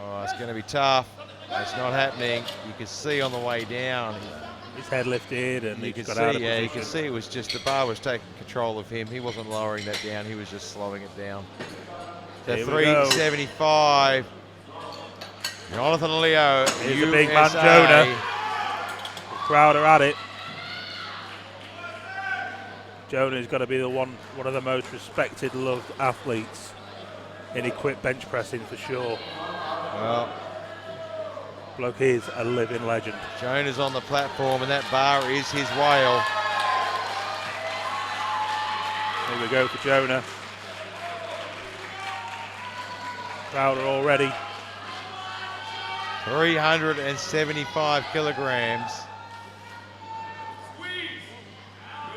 Oh, it's going to be tough. It's not happening. You can see on the way down. His head lifted and You he can got out of see, yeah, position. you can see it was just the bar was taking control of him. He wasn't lowering that down. He was just slowing it down. The Here we go. 375. Jonathan Leo, Here's USA. the big man, Jonah. The crowd are at it. Jonah's got to be one of the most respected, loved athletes in equipped bench pressing for sure. Well, bloke is a living legend. Jonah's on the platform, and that bar is his whale. Here we go for Jonah. Crowder already. 375 kilograms.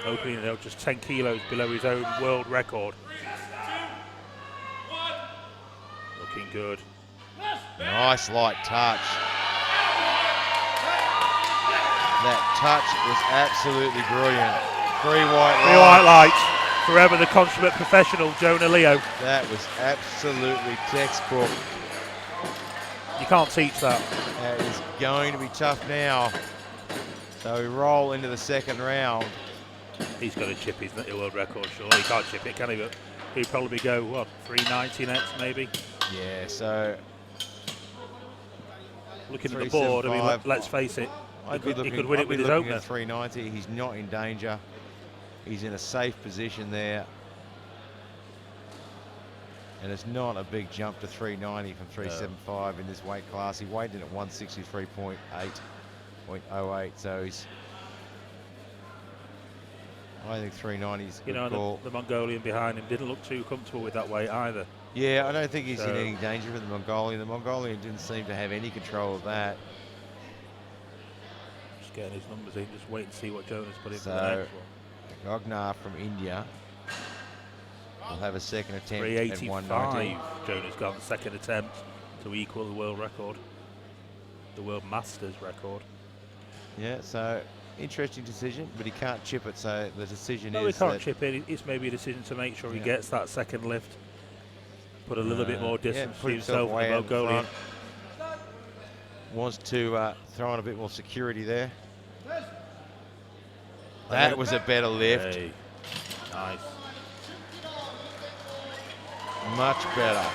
Opening though just 10 kilos below his own world record. Looking good. Nice light touch. That touch was absolutely brilliant. Three white lights. Forever the consummate professional, Jonah Leo. That was absolutely textbook. You can't teach that. That is going to be tough now. So we roll into the second round. He's got to chip his world record, surely. He can't chip it, can he? But he'd probably go, what, 390 next, maybe? Yeah, so... Looking at the board, I mean, let's face it, he could win it with his opener. 390, he's not in danger. He's in a safe position there. And it's not a big jump to 390 from 375 in this weight class. He weighed in at 163.8, so he's... I think 390 is a good call. The Mongolian behind him didn't look too comfortable with that weight either. Yeah, I don't think he's in any danger with the Mongolian. The Mongolian didn't seem to have any control of that. Just getting his numbers in, just wait and see what Jonah's put in for the next one. Gognar from India will have a second attempt 385. at 190. Jonah's got a second attempt to equal the world record, the world masters record. Yeah, so interesting decision, but he can't chip it, so the decision is he can't chip it. It's maybe a decision to make sure he gets that second lift, put a little bit more distance for himself and the Mongolian. Wants to throw in a bit more security there. That was a better lift. Hey, nice. Much better.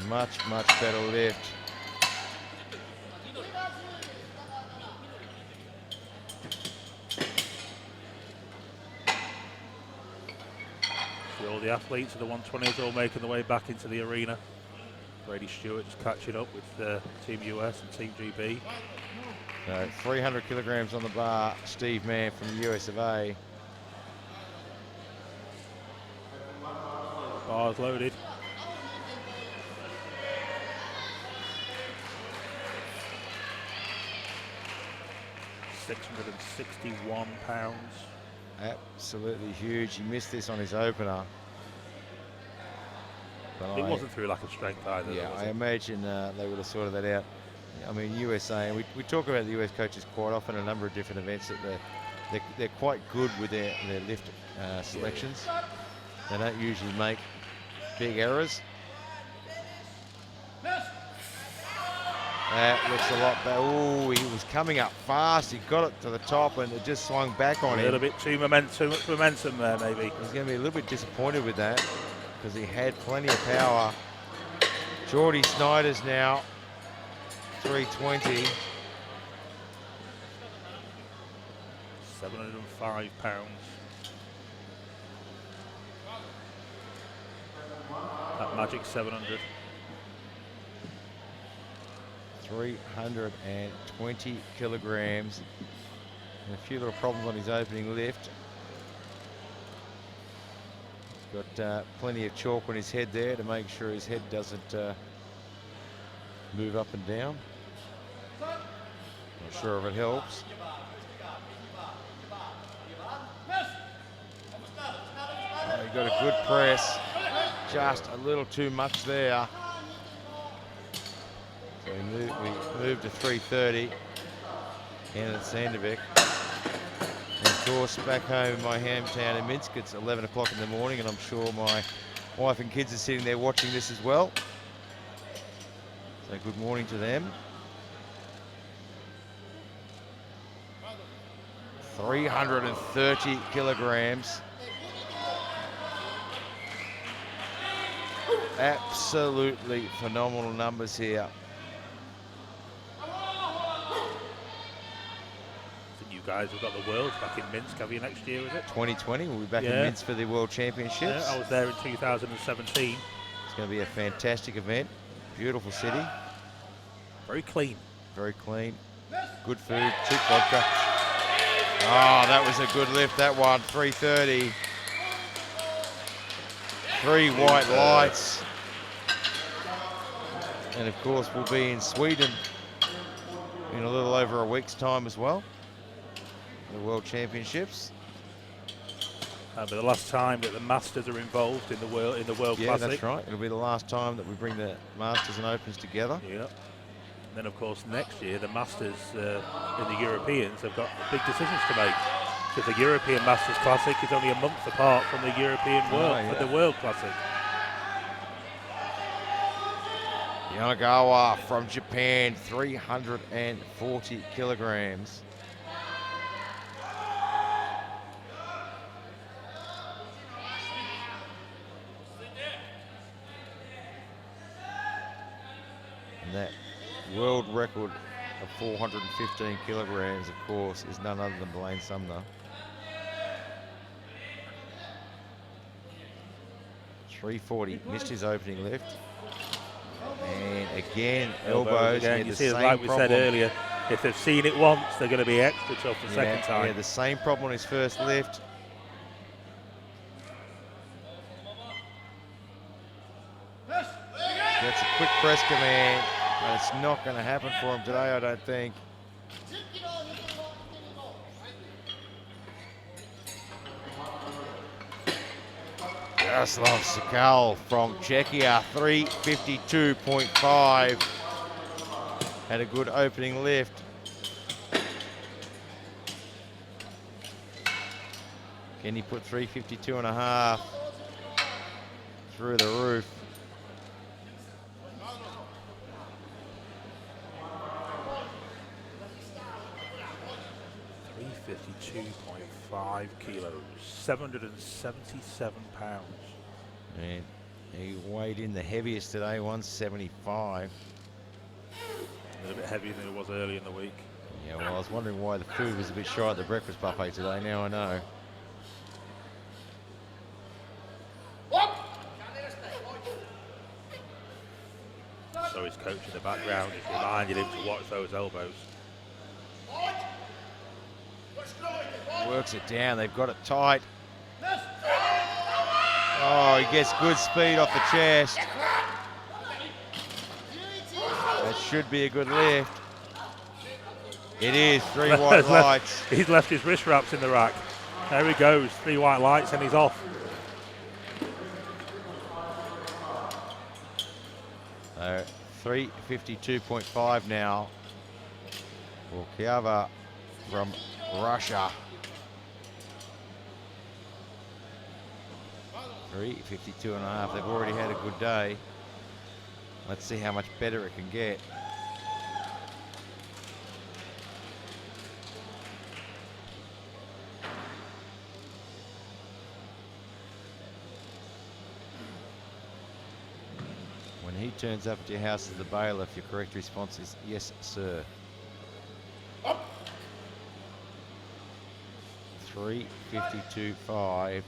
Much better lift. See all the athletes of the 120s all making their way back into the arena. Brady Stewart just catching up with Team US and Team GB. So 300 kilograms on the bar. Steve Mann from the US of A. Bars loaded. £661. Absolutely huge. He missed this on his opener. But it wasn't through lack of strength either. Yeah, I imagine they would have sorted that out. I mean, USA, and we talk about the US coaches quite often, a number of different events, that they're quite good with their lift selections. They don't usually make big errors. That looks a lot better. Oh, he was coming up fast. He got it to the top and it just swung back on him. A little bit too much momentum there, maybe. He's going to be a little bit disappointed with that because he had plenty of power. Geordie Snyder's now 320. 705 pounds. That magic 700. 320 kilograms. And a few little problems on his opening lift. He's got plenty of chalk on his head there to make sure his head doesn't move up and down. Not sure if it helps. Oh, he got a good press. Just a little too much there. So we moved to 330 in at Sandvik. And of course, back home in my hometown in Minsk, it's 11 o'clock in the morning, and I'm sure my wife and kids are sitting there watching this as well. So good morning to them. 330 kilograms. Absolutely phenomenal numbers here. You guys have got the Worlds back in Minsk, have you, next year, is it? 2020, we'll be back in Minsk for the World Championships. Yeah, I was there in 2017. It's going to be a fantastic event. Beautiful city. Very clean. Very clean. Good food, cheap vodka. Oh, that was a good lift, that one. 330. 3 white lights. And of course, we'll be in Sweden in a little over a week's time as well. The World Championships. But the last time that the Masters are involved in the World Classic. Yeah, that's right. It'll be the last time that we bring the Masters and Opens together. Yeah. And then, of course, next year the Masters in the Europeans have got big decisions to make, because the European Masters Classic is only a month apart from the European the World Classic. Yanagawa from Japan, 340 kilograms. And that world record of 415 kilograms, of course, is none other than Blaine Sumner. 340, missed his opening lift. And again, elbows. Again. You see, like we said earlier, if they've seen it once, they're going to be extra tough the second time. Yeah, the same problem on his first lift. Gets a quick press command, but it's not going to happen for him today, I don't think. Jaroslav Sakal from Czechia, 352.5. Had a good opening lift. Can he put 352.5 through the roof? $352.5 kilos, 777 pounds. And he weighed in the heaviest today, 175. A little bit heavier than it was early in the week. Yeah, well, I was wondering why the food was a bit shy at the breakfast buffet today. Now I know. So his coach in the background is reminding him to watch those elbows. Works it down. They've got it tight. Oh, he gets good speed off the chest. That should be a good lift. It is. 3 white lights. He's left his wrist wraps in the rack. There he goes. 3 white lights and he's off. 352.5 now for Kiava from Russia. 352.5. They've already had a good day. Let's see how much better it can get. When he turns up at your house as the bailiff, your correct response is yes, sir. 352.5.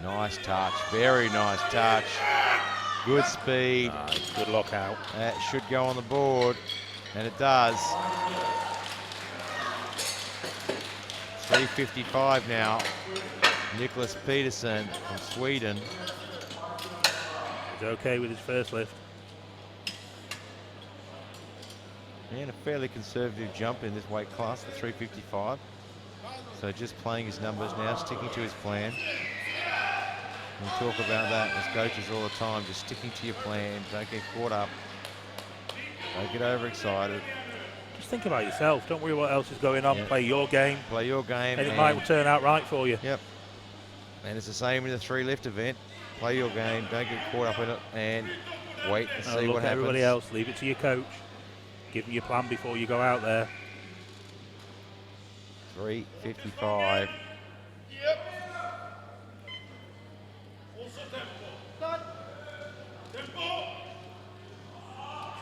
Nice touch, very nice touch. Good speed. Good lockout. That should go on the board, and it does. 355 now. Nicholas Peterson from Sweden. He's okay with his first lift. And a fairly conservative jump in this weight class, the 355. So just playing his numbers now, sticking to his plan. We talk about that as coaches all the time, just sticking to your plan, don't get caught up, don't get overexcited. Just think about yourself, don't worry what else is going on, play your game. Play your game. And it might turn out right for you. Yep. And it's the same in the 3 lift event. Play your game, don't get caught up in it, and wait and see what happens. Everybody else, leave it to your coach. Give them your plan before you go out there. 355.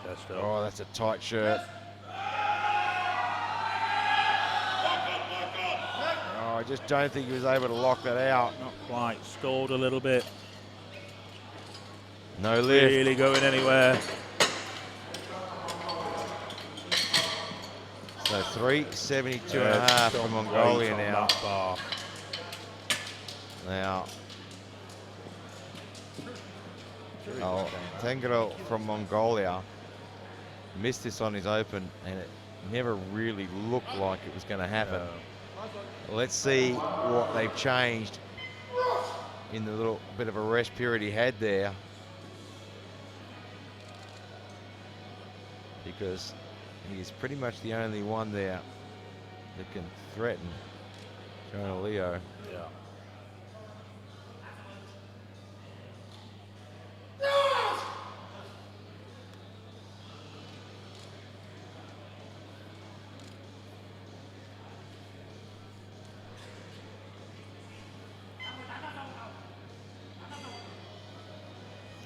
There still. Oh, that's a tight shirt. Oh, I just don't think he was able to lock that out. Not quite. Stalled a little bit. No lift. Really going anywhere. So 372 and a half for Mongolia now. That bar. Now, Tengaro from Mongolia missed this on his open, and it never really looked like it was going to happen. No. Let's see what they've changed in the little bit of a rest period he had there, because he's pretty much the only one there that can threaten Jonah Leo. Yeah.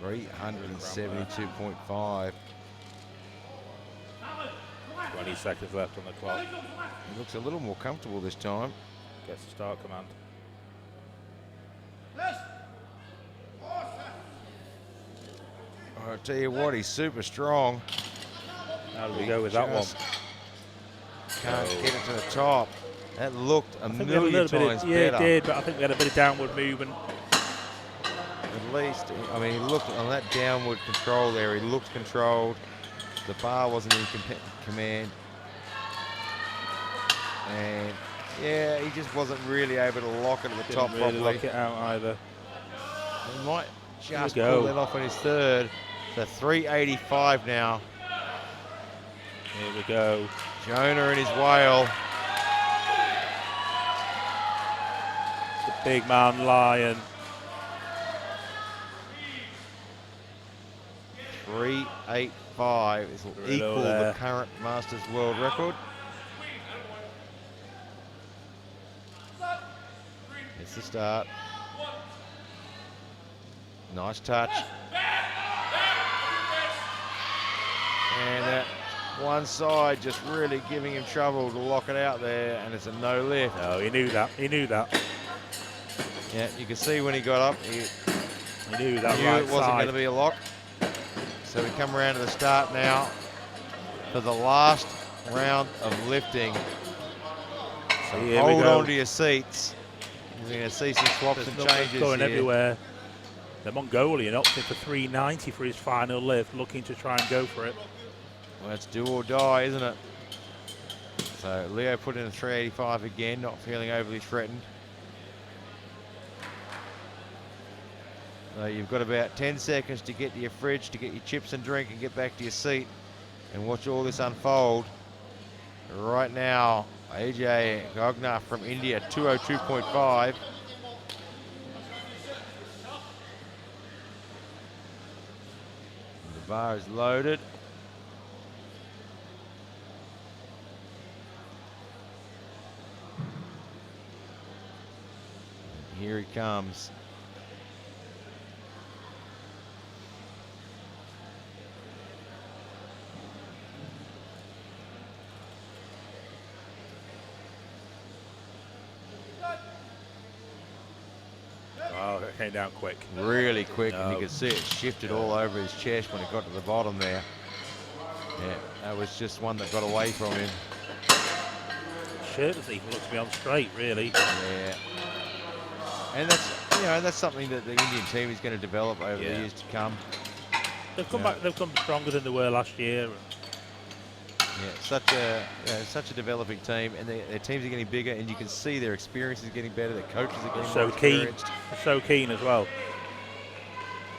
$372.5. 20 seconds left on the clock. He looks a little more comfortable this time. Gets the start command. I'll tell you what, he's super strong. How do we go with that one? Can't get it to the top. That looked a We had million times yeah, better. it did, but I think we had a bit of downward movement. At least, I mean, he looked on that downward control there. He looked controlled. The bar wasn't in command. And yeah, he just wasn't really able to lock it at the top Didn't really properly. lock it out either. He might just Here we go. pull that off in his third. So 385 now. Here we go. Jonah and his whale. The big man lion. 385. This will Right equal over the there. current Masters world record. It's the start. Nice touch. And that one side just really giving him trouble to lock it out there, and it's a no lift. No, he knew that. He knew that. Yeah, you can see when he got up, he He knew that knew right it wasn't side. going to be a lock. So we come around to the start now for the last round of lifting. So Here we hold go. on to your seats. You're going to see some swaps There's and numbers changes going here. everywhere. The Mongolian opting for 390 for his final lift, looking to try and go for it. Well, it's do or die, isn't it? So Leo put in a 385 again, not feeling overly threatened. So you've got about 10 seconds to get to your fridge, to get your chips and drink and get back to your seat and watch all this unfold. Right now, AJ Gogna from India, 202.5. The bar is loaded. Here he comes. Oh, it came down quick. Really quick, and No. you could see it shifted all over his chest when it got to the bottom there. Yeah, that was just one that got away from him. Shirt doesn't even look to be on straight, really. Yeah. And that's something that the Indian team is going to develop over the Yeah. years to come. They've come Yeah. back. They've come stronger than they were last year. Yeah, such a developing team, and their teams are getting bigger, and you can see their experience is getting better. Their coaches are getting So more keen. experienced. They're so keen as well.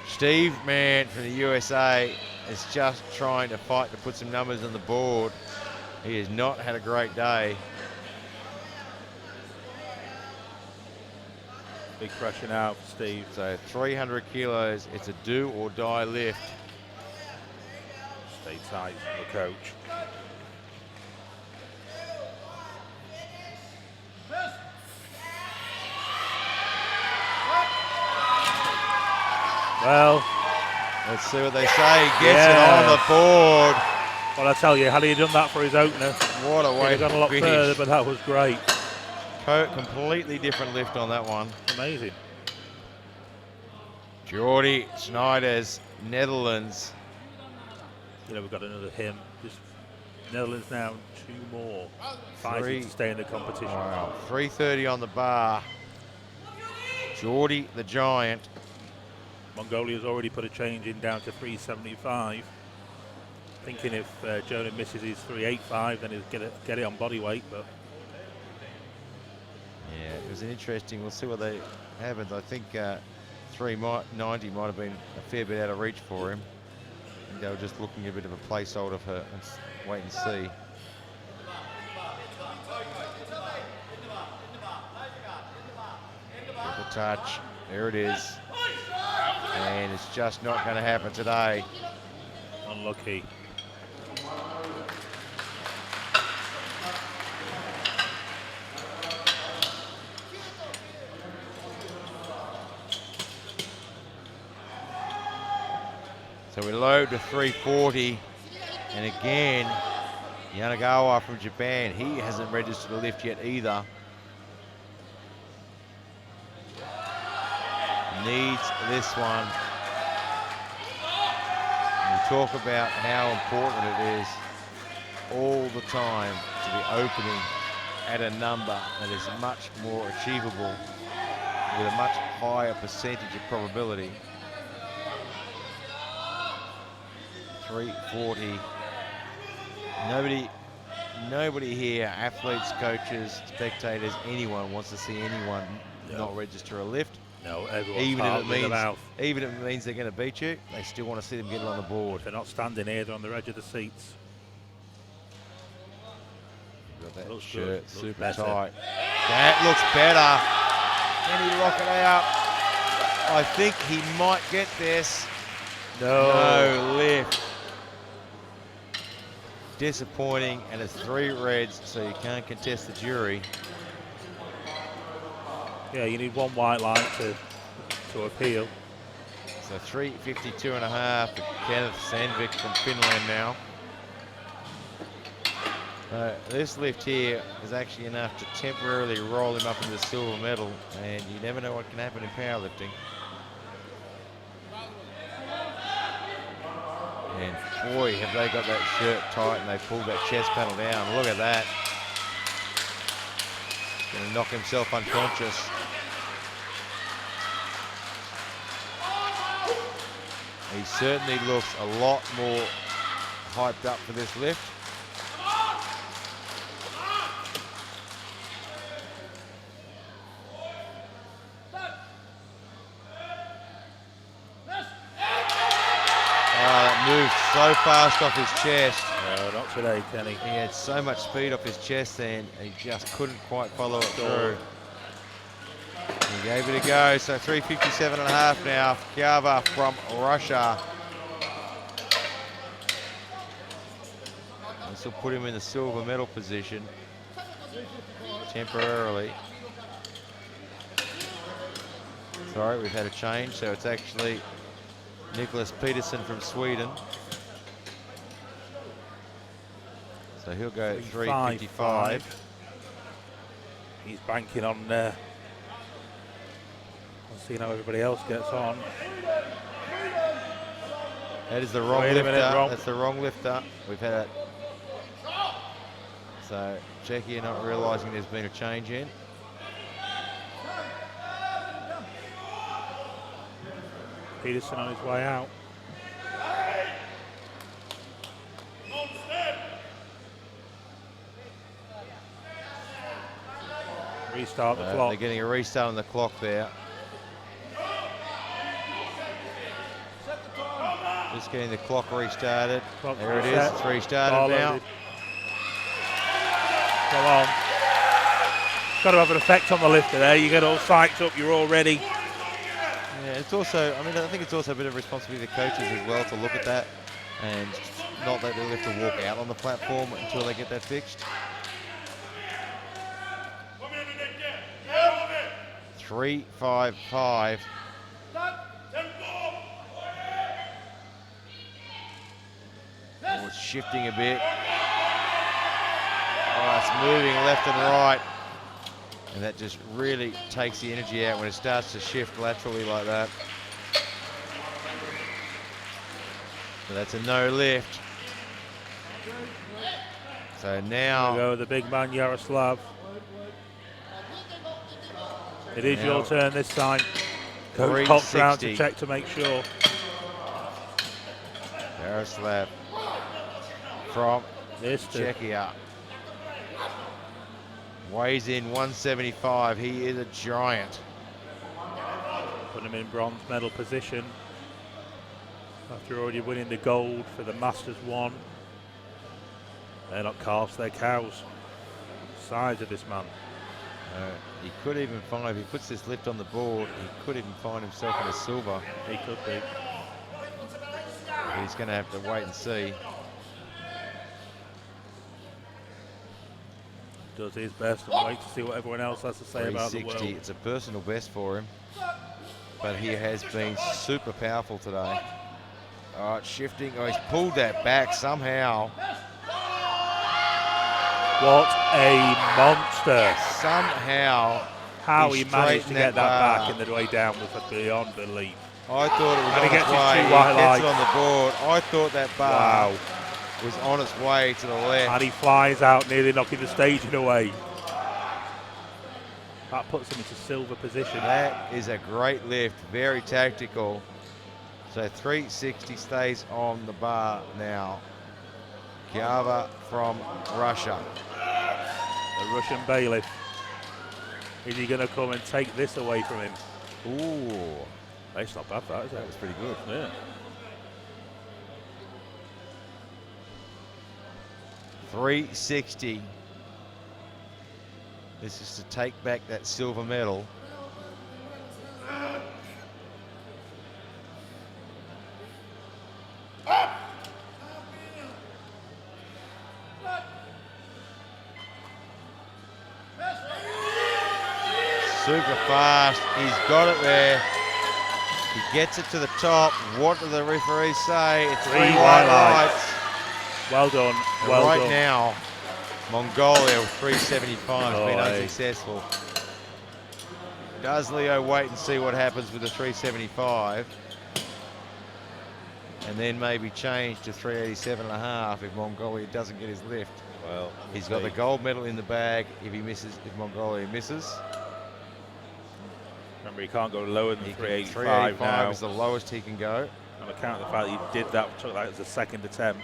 Steve Mann from the USA is just trying to fight to put some numbers on the board. He has not had a great day. Big pressure now for Steve. So 300 kilos, it's a do or die lift. Stay tight from the coach. Well, Let's see what they say. Gets it on the board. Well, I tell you, had he done that for his opener, What a way he'd have gone a to lot finish. further, but that was great. Completely different lift on that one. Amazing. Jordi Snijders, Netherlands. You know, we've got another him. Just Netherlands now, 2 more. Fighting to stay in the competition. Wow, 330 on the bar. Jordi the Giant. Mongolia's already put a change in down to 375. Thinking if Jonah misses his 385, then he'll get it on body weight. But yeah, it was an interesting. We'll see what they happens. I think 390 might have been a fair bit out of reach for him. I think they were just looking at a bit of a placeholder for wait and see. Get the touch. There it is. And it's just not going to happen today. unlucky. So we load to 340, and again, Yanagawa from Japan, he hasn't registered a lift yet either. Needs this one. We talk about how important it is all the time to be opening at a number that is much more achievable with a much higher percentage of probability. 340. Nobody here, athletes, coaches, spectators, anyone wants to see anyone not register a lift. No, everyone's even if it means they're going to beat you, they still want to see them get it on the board. They're not standing here, they're on the edge of the seats. Got that looks shirt good. super Looks tight. That looks better. Can he lock it out? I think he might get this. No lift. Disappointing, and it's 3 reds, so you can't contest the jury. Yeah, you need 1 white line to appeal. So 352.5 for Kenneth Sandvik from Finland now. This lift here is actually enough to temporarily roll him up into the silver medal, and you never know what can happen in powerlifting. And boy, have they got that shirt tight, and they pulled that chest panel down. Look at that. Gonna knock himself unconscious. He certainly looks a lot more hyped up for this lift. Moved so fast off his chest. No, not today, Kenny. He had so much speed off his chest then, he just couldn't quite follow it through. He gave it a go, so 357.5 now. Kyava from Russia. This will put him in the silver medal position temporarily. Sorry, we've had a change, so it's actually Nicholas Peterson from Sweden. So he'll go 355. He's banking on seeing how everybody else gets on. That is the wrong lifter. That's the wrong lifter. We've had it. So Czechia not realising there's been a change in. Peterson on his way out. Restart the clock. They're getting a restart on the clock there. Just getting the clock restarted. There it is. It's restarted now. Come on. Got to have an effect on the lifter there. You get all psyched up. You're all ready. Yeah, it's also, I think it's also a bit of responsibility of the coaches as well to look at that and not let the lifter walk out on the platform until they get that fixed. 355. Oh, it's shifting a bit. Oh, it's moving left and right. And that just really takes the energy out when it starts to shift laterally like that. So that's a no lift. So now we go, the big man Yaroslav. It is your turn this time. Coach hops round to check to make sure. Yaroslav from Czechia. Weighs in 175. He is a giant. Put him in bronze medal position after already winning the gold for the Masters 1. They're not calves, they're cows. Size of this man. He could even find, if he puts this lift on the board, he could even find himself in a silver. He could be. But he's going to have to wait and see. Does his best and wait to see what everyone else has to say about the world. It's a personal best for him, but he has been super powerful today. All right, shifting. Oh, he's pulled that back somehow. What a monster. Somehow. How he managed to get that back in the way down was beyond belief. I thought it was and on he gets its way. His 2 white he lights. gets it on the board. I thought that bar was on its way to the left. And he flies out, nearly knocking the staging away. That puts him into silver position. That is a great lift, very tactical. So 360 stays on the bar now. Kiava from Russia. The Russian bailiff. Is he going to come and take this away from him? Ooh. It's not bad, that, is it? That was pretty good. Yeah. 360. This is to take back that silver medal. Super fast. He's got it there. He gets it to the top. What do the referees say? It's 3 white lights. Well done. Well right done. now, Mongolia with 375 has been unsuccessful. Does Leo wait and see what happens with the 375? And then maybe change to 387.5 if Mongolia doesn't get his lift. Well, he's got the gold medal in the bag if he misses, if Mongolia misses. Remember, he can't go lower than 385 385 now. is the lowest he can go. On account of the fact that he did that, took that as a second attempt.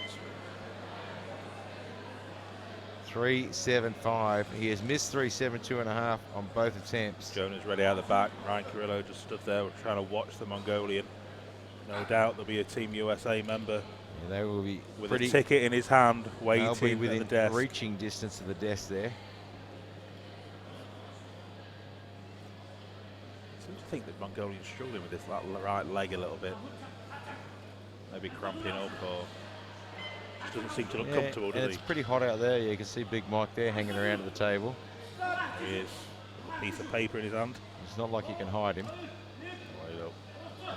375. He has missed 372.5 on both attempts. Jonah's ready out the back. Ryan Carrillo just stood there trying to watch the Mongolian. No doubt there'll be a Team USA member. Yeah, they will be with a ticket in his hand, waiting at the desk. Reaching distance of the desk there. I think that Mongolian's struggling with this right leg a little bit. Maybe cramping up or just doesn't seem to look comfortable, does he? It's pretty hot out there. Yeah, you can see Big Mike there hanging around at the table. He is. With a piece of paper in his hand. It's not like you can hide him. Wait up.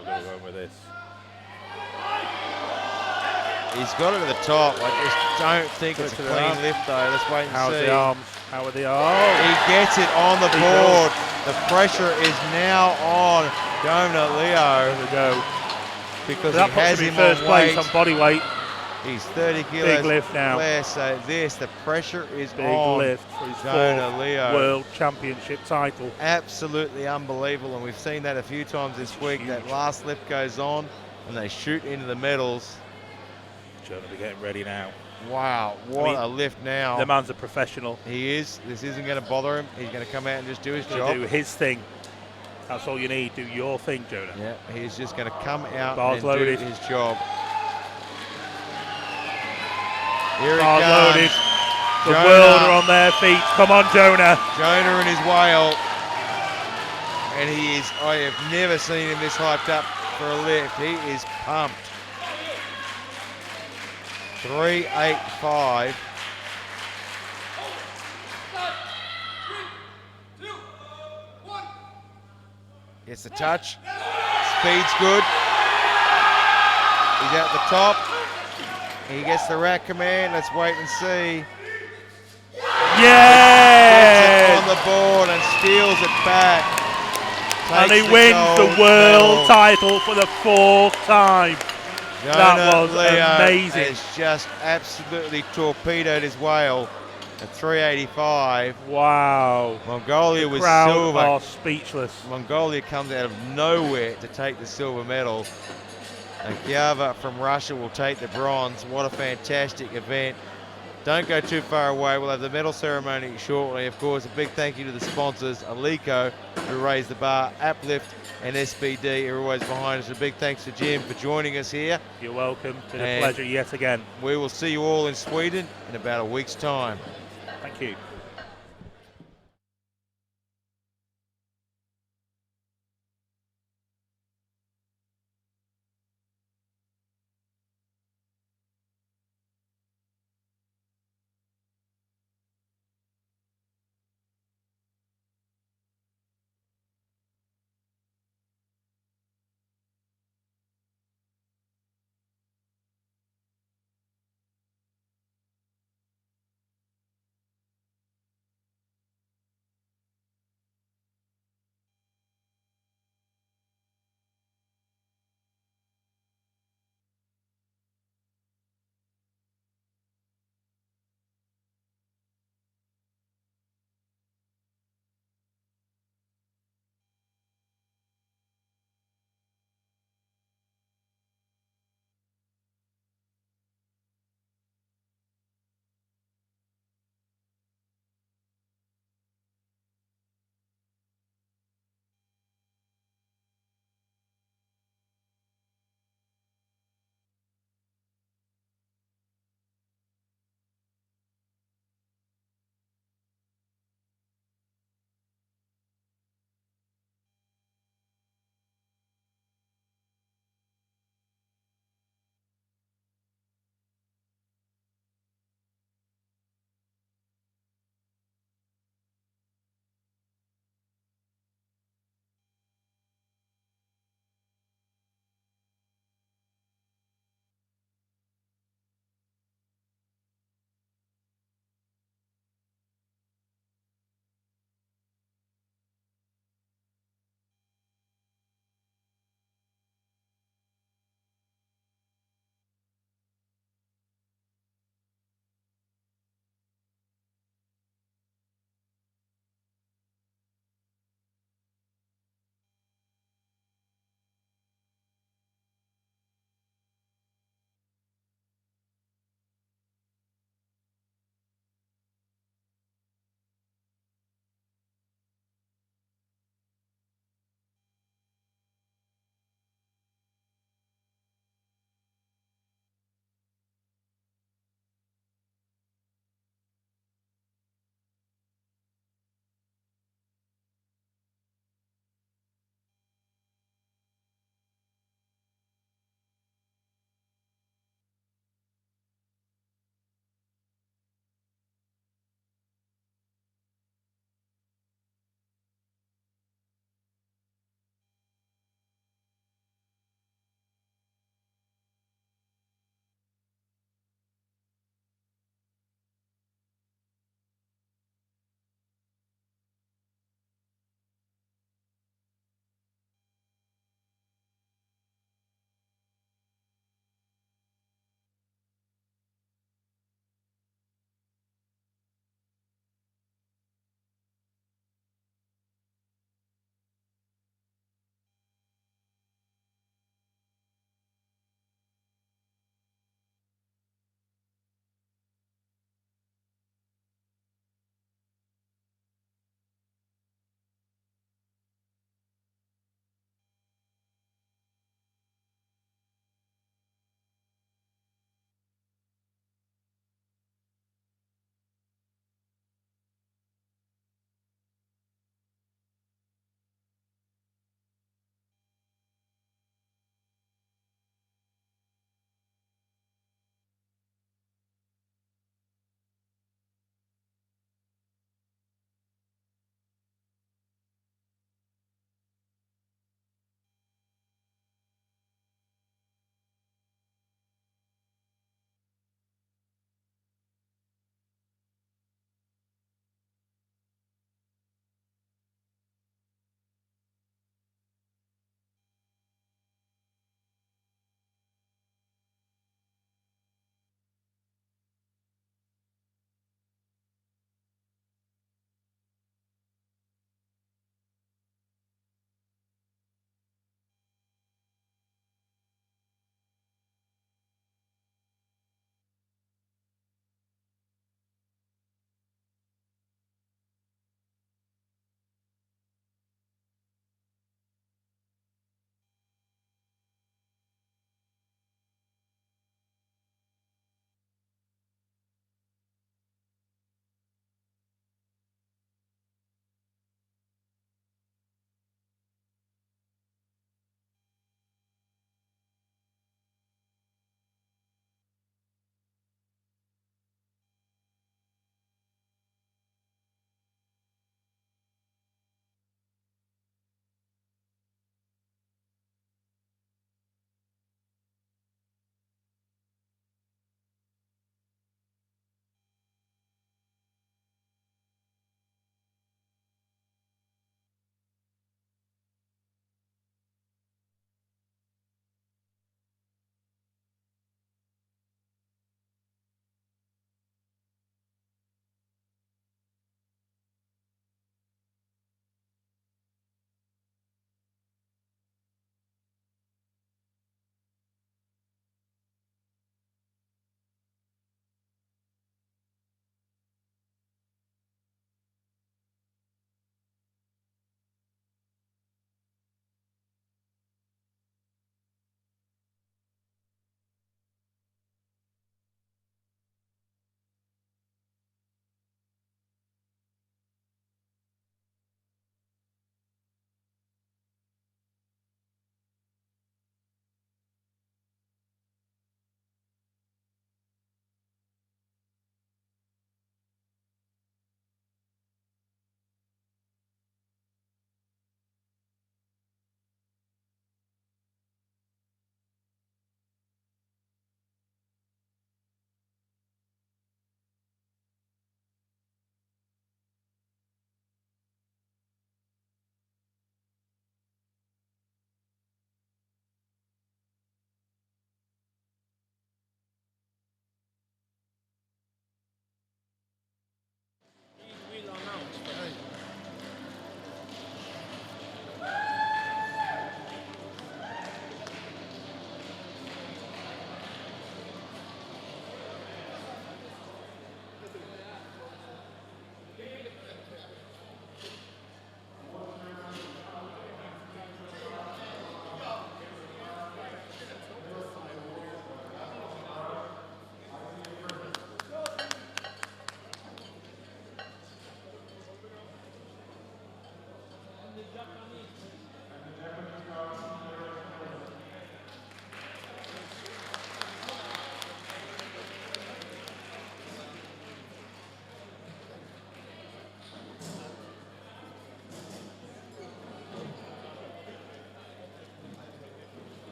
We're going to go with this. He's got it at the top. I just don't think it's a clean lift though. Let's wait and see. How's the arms? How are the arms? He gets it on the board. The pressure is now on Jonah Leo. There we go. Because that he has puts him him in first on place weight. on body weight. He's 30 kilos big lift now. less. So the pressure is big on lift for his Jonah Leo. World Championship title. Absolutely unbelievable, and we've seen that a few times this week. Huge. That last lift goes on, and they shoot into the medals. Jonah be getting ready now. Wow, what a lift now. The man's a professional. He is. This isn't going to bother him. He's going to come out and just do his job. Do his thing. That's all you need. Do your thing, Jonah. Yeah, he's just going to come out Bars and loaded. do his job. Here he Bars comes. loaded. The world are on their feet. Come on, Jonah. Jonah and his whale. And he is, I have never seen him this hyped up for a lift. He is pumped. 385. Gets the touch. Speed's good. He's out the top. He gets the rack command. Let's wait and see. Yes! Gets it on the board and steals it back. And he Takes wins the gold world medal. title for the 4th time. That was Leo amazing. has just absolutely torpedoed his whale at 385. Wow. Mongolia The was crowd silver. are speechless. Mongolia comes out of nowhere to take the silver medal. And Kyava from Russia will take the bronze. What a fantastic event. Don't go too far away. We'll have the medal ceremony shortly. Of course, a big thank you to the sponsors, Alico, who raised the bar, Uplift, and SBD are always behind us. A big thanks to Jim for joining us here. You're welcome. Been a And pleasure yet again. we will see you all in Sweden in about a week's time. Thank you.